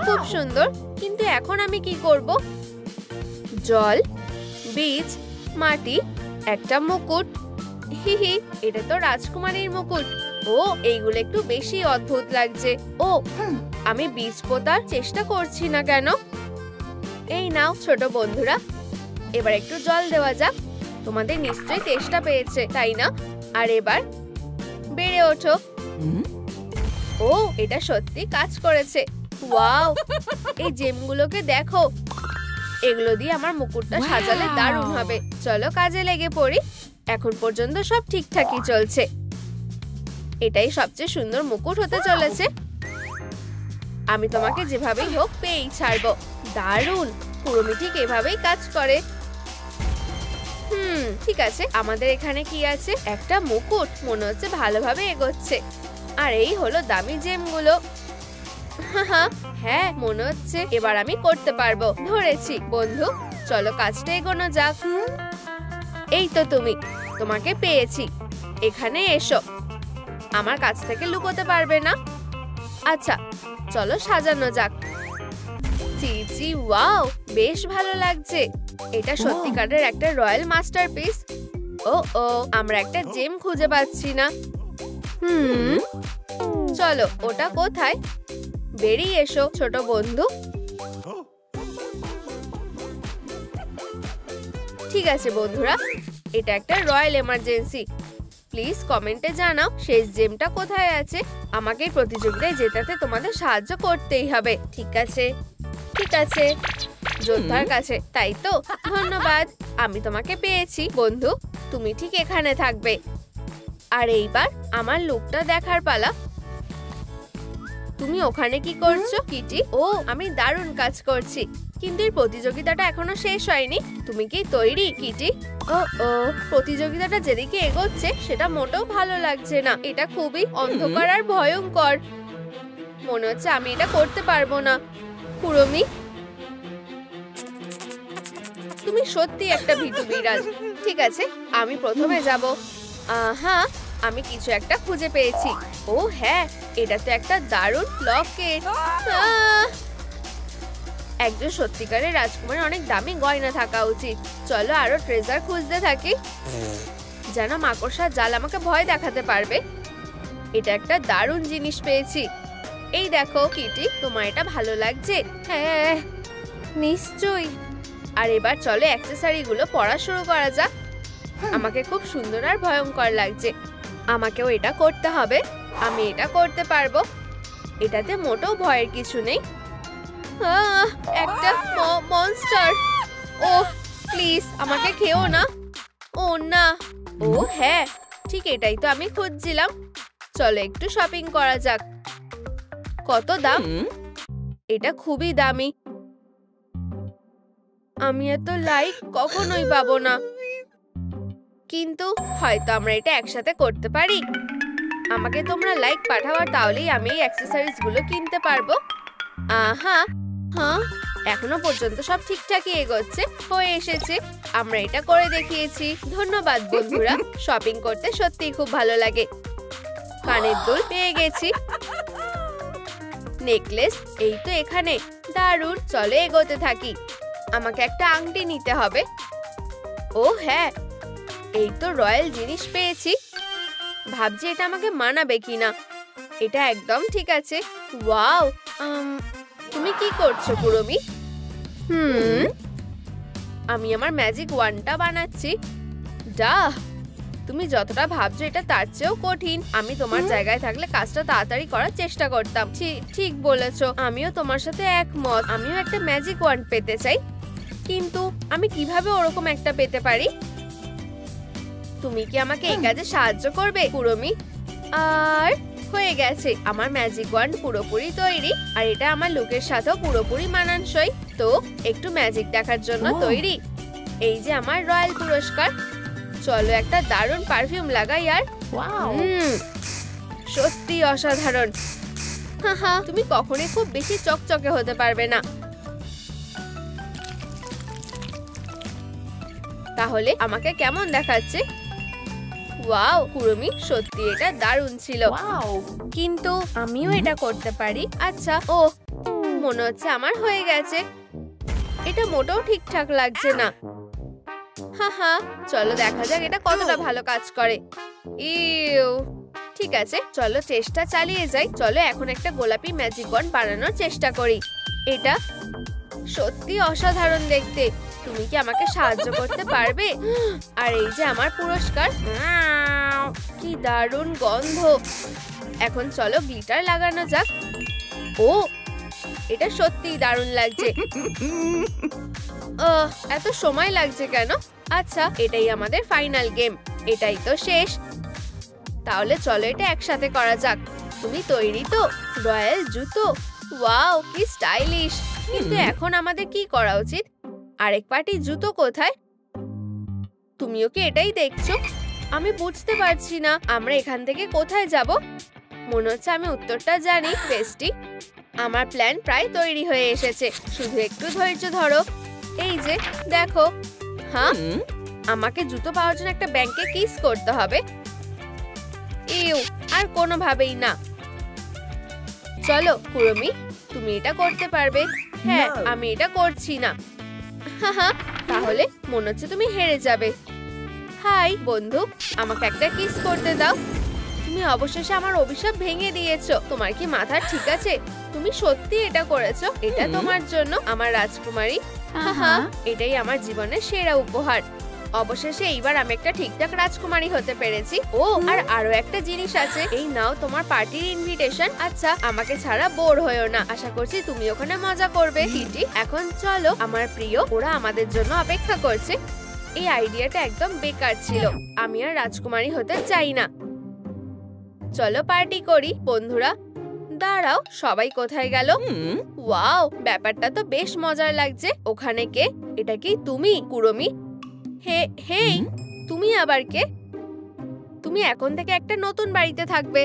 [SPEAKER 1] খুব সুন্দর। কিন্তু এখন আমি কি করব? জল, বীজ, মাটি, একটা মুকুট। হিহি, এটা তো রাজকুমারীর মুকুট। ও, এইগুলো একটু বেশি অদ্ভুত লাগছে। ও, আমি বীজ পোতার চেষ্টা করছি না কেন? এই নাও ছোট বন্ধুরা, এবার একটু জল দেওয়া যাক। তোমাদের নিশ্চয়ই তেষ্টা পেয়েছে, তাই না? আর এবার বেড়ে ওঠো। ও, এটা সত্যি কাজ করেছে। ওয়াও, এই জেমগুলোকে দেখো। এগুলো দিয়ে আমার মুকুটটা সাজালে দারুণ হবে। চলো কাজে লেগে পড়ি। এখন পর্যন্ত সব ঠিকঠাকই চলছে। এটাই সবচেয়ে সুন্দর মুকুট হতে চলেছে। আমি তোমাকে যেভাবেই হোক পেয়েই ছাড়বো। দারুণ! কুড়ুমি ঠিক এভাবেই কাজ করে। ঠিক আছে, আমাদের এখানে কি আছে? একটা মুকুট। মনে হচ্ছে ভালোভাবে এগোচ্ছে। আর এই হলো দামি জেমগুলো। হ্যাঁ, মনে হচ্ছে এবার আমি করতে পারবো। ধরেছি বন্ধু, চলো কাজটা এগোনো যাক। এই তো তুমি, তোমাকে পেয়েছি। এখানে এসো, আমার কাছ থেকে লুকোতে পারবে না। আচ্ছা, চলো সাজানো যাক। চিচি, ওয়াও, বেশ ভালো লাগছে। এটা সত্যিকারের একটা রয়্যাল মাস্টারপিস। ও, আমরা একটা জেম খুঁজে পাচ্ছি না। চলো, ওটা কোথায়? বেরিয়ে এসো ছোট বন্ধু। ঠিক আছে বন্ধুরা, এটা একটা রয়্যাল এমার্জেন্সি। প্লিজ কমেন্টে জানাও শেষ জেমটা কোথায় আছে। আমাকে প্রতিযোগিতায় জেতাতে তোমাদের সাহায্য করতেই হবে। ঠিক আছে, ঠিক আছে, যোদ্ধার কাছে, তাই তো? ধন্যবাদ, আমি তোমাকে পেয়েছি বন্ধু। তুমি ঠিক এখানে থাকবে। আর এইবার আমার লুকটা দেখার পালা। তুমি ওখানে কি করছো কিটি? ও, আমি দারুণ কাজ করছি। কিন্তু এই প্রতিযোগিতাটা এখনো শেষ হয়নি। তুমি কি তৈরি কিটি? ও, প্রতিযোগিতাটা যেদিকে এগোচ্ছে সেটা মোটেও ভালো লাগছে না। এটা খুবই অন্ধকার আর ভয়ঙ্কর। মনে হচ্ছে আমি এটা করতে পারবো না। কুড়মি, তুমি সত্যি একটা ভীতু বিড়াল। ঠিক আছে, আমি প্রথমে যাব। হ্যাঁ, আমি কিছু একটা খুঁজে পেয়েছি। ও হ্যাঁ, এটা তো একটা দারুণ লকেট। একজন সত্যিকারের রাজকুমারের অনেক দামি গয়না থাকা উচিত। চলো আরো ট্রেজার খুঁজতে থাকি। যেন মাকড়সার জাল আমাকে ভয় দেখাতে পারবে। এটা একটা দারুণ জিনিস পেয়েছি। এই দেখো কিটি, তোমার এটা ভালো লাগছে? হ্যাঁ, নিশ্চয়ই। আর এবার চলো অ্যাকসেসরি গুলো পরা শুরু করা যাক। আমাকে খুব সুন্দর আর ভয়ঙ্কর লাগছে। আমাকেও এটা করতে হবে। আমি এটা করতে পারবো। এটাতে মোটেও ভয়ের কিছু নেই। একটা মনস্টার। ও প্লিজ আমাকে খেও না। ও না, ও হ্যাঁ, ঠিক এটাই তো আমি খুঁজছিলাম। চলো একটু শপিং করা যাক। কত দাম? এটা খুবই দামি। আমি এত লাইক কখনোই পাবো না, কিন্তু হয়তো আমরা এটা একসাথে করতে পারি। আমাকে তোমরা লাইক পাঠাও, তাহলেই আমি এই অ্যাক্সেসরিজ গুলো কিনতে পারবো। আহা, হ্যাঁ, এখনো পর্যন্ত সব ঠিকঠাকই এগোচ্ছে। হয়ে এসেছে, আমরা এটা করে দেখিয়েছি। ধন্যবাদ বন্ধুরা, শপিং করতে সত্যিই খুব ভালো লাগে। কানের দুল পেয়ে গেছি, নেকলেস এই তো এখানে। দারুণ, চলে এগোতে থাকি। আমাকে একটা আংটি নিতে হবে। ও হ্যাঁ, এই তো রয়্যাল জিনিস পেয়েছি। ভাবছি এটা আমাকে মানাবে কিনা। এটা একদম ঠিক আছে। ওয়াও, তুমি কি করছো কুরমি? আমি আমার ম্যাজিক ওয়ান্ডটা বানাচ্ছি। ডাহ, তুমি যতটা ভাবছো এটা তার চেয়েও কঠিন। আমি তোমার জায়গায় থাকলে কাজটা তাড়াতাড়ি করার চেষ্টা করতাম। ঠিক বলেছো, আমিও তোমার সাথে একমত। আমিও একটা ম্যাজিক ওয়ান্ড পেতে চাই, কিন্তু আমি কিভাবে ওরকম একটা পেতে পারি? তুমি কি আমাকে এই কাজে সাহায্য করবে কুরমি? আর হয়ে গেছে, আমার ম্যাজিক ওয়ান্ড পুরোপুরি তৈরি। আর এটা আমার লুকের সাথেও পুরোপুরি মানানসই। তো একটু ম্যাজিক দেখার জন্য তৈরি। এই যে আমার রয়্যাল পুরস্কার। চলো একটা দারুণ পারফিউম লাগাই। আর সত্যি অসাধারণ। হাহা, তুমি কখনোই খুব বেশি চকচকে হতে পারবে না। তাহলে আমাকে কেমন দেখাচ্ছে? ওয়াও কুরমি, সত্যি এটা দারুণ ছিল। কিন্তু আমিও এটা করতে পারি। আচ্ছা, ও মনে হচ্ছে আমার হয়ে গেছে। এটা মোটেও ঠিকঠাক লাগছে না। হাহা, চলো দেখা যাক এটা কতটা ভালো কাজ করে। ইউ, ঠিক আছে, চলো চেষ্টা চালিয়ে যাই। চলো এখন একটা গোলাপি ম্যাজিক ওয়ান্ড বানানোর চেষ্টা করি। এটা সত্যি অসাধারণ দেখতে। তুমি কি আমাকে সাহায্য করতে পারবে? আর এই যে আমার পুরস্কার। কি দারুণ গন্ধ। এখন চলো গ্লিটার লাগানো যাক। ও, এটা সত্যিই দারুণ লাগছে। এত সময় লাগছে কেন? আচ্ছা, এটাই আমাদের ফাইনাল গেম। এটাই তো শেষ। তাহলে চলো এটা একসাথে করা যাক। তুমি তৈরি তো? রয়্যাল জুতো, ওয়াও কি স্টাইলিশ। কিন্তু এখন আমাদের কি করা উচিত? আরেক পাটি জুতো কোথায়? তুমিও কি এটাই দেখছো? আমি বুঝতে পারছি না আমরা এখান থেকে কোথায় যাব। মনে হচ্ছে আমি উত্তরটা জানি। বেস্টি, আমার প্ল্যান প্রায় তৈরি হয়ে এসেছে। শুধু একটু ধৈর্য ধরো। এই যে দেখো। হ্যাঁ, আমাকে জুতো পাওয়ার জন্য একটা ব্যাংকে কিস করতে হবে। ইউ, আর কোনোভাবেই না। চলো কুরমি, তুমি এটা করতে পারবে। হ্যাঁ, আমি এটা করছি না। তাহলে মনে হচ্ছে তুমি হেরে যাবে। হাই বন্ধু, আমাকে একটা কিস করতে দাও। তুমি অবশেষে আমার অভিশাপ ভেঙে দিয়েছো। তোমার কি মাথা ঠিক আছে? তুমি সত্যি এটা করেছো। এটা তোমার জন্য আমার রাজকুমারী। এটাই আমার জীবনের সেরা উপহার। অবশেষে এইবার আমি একটা ঠিকঠাক রাজকুমারী হতে পেরেছি। ও, আর আরো একটা জিনিস আছে। এই নাও তোমার পার্টির ইনভিটেশন। আচ্ছা, আমাকে ছাড়া বোর হয়েও না। আশা করছি তুমি ওখানে মজা করবে। কিটি, এখন চলো আমার প্রিয়, ওরা আমাদের জন্য অপেক্ষা করছে। এই আইডিয়াটা একদম বেকার ছিল। আমি আর রাজকুমারী হতে চাই না। চলো পার্টি করি বন্ধুরা। দাঁড়াও, সবাই কোথায় গেল? ওয়াও, ব্যাপারটা তো বেশ মজার লাগছে। ওখানে কে? এটা কি তুমি কুরমি? হেই, তুমি আবার কে? তুমি এখন থেকে একটা নতুন বাড়িতে থাকবে।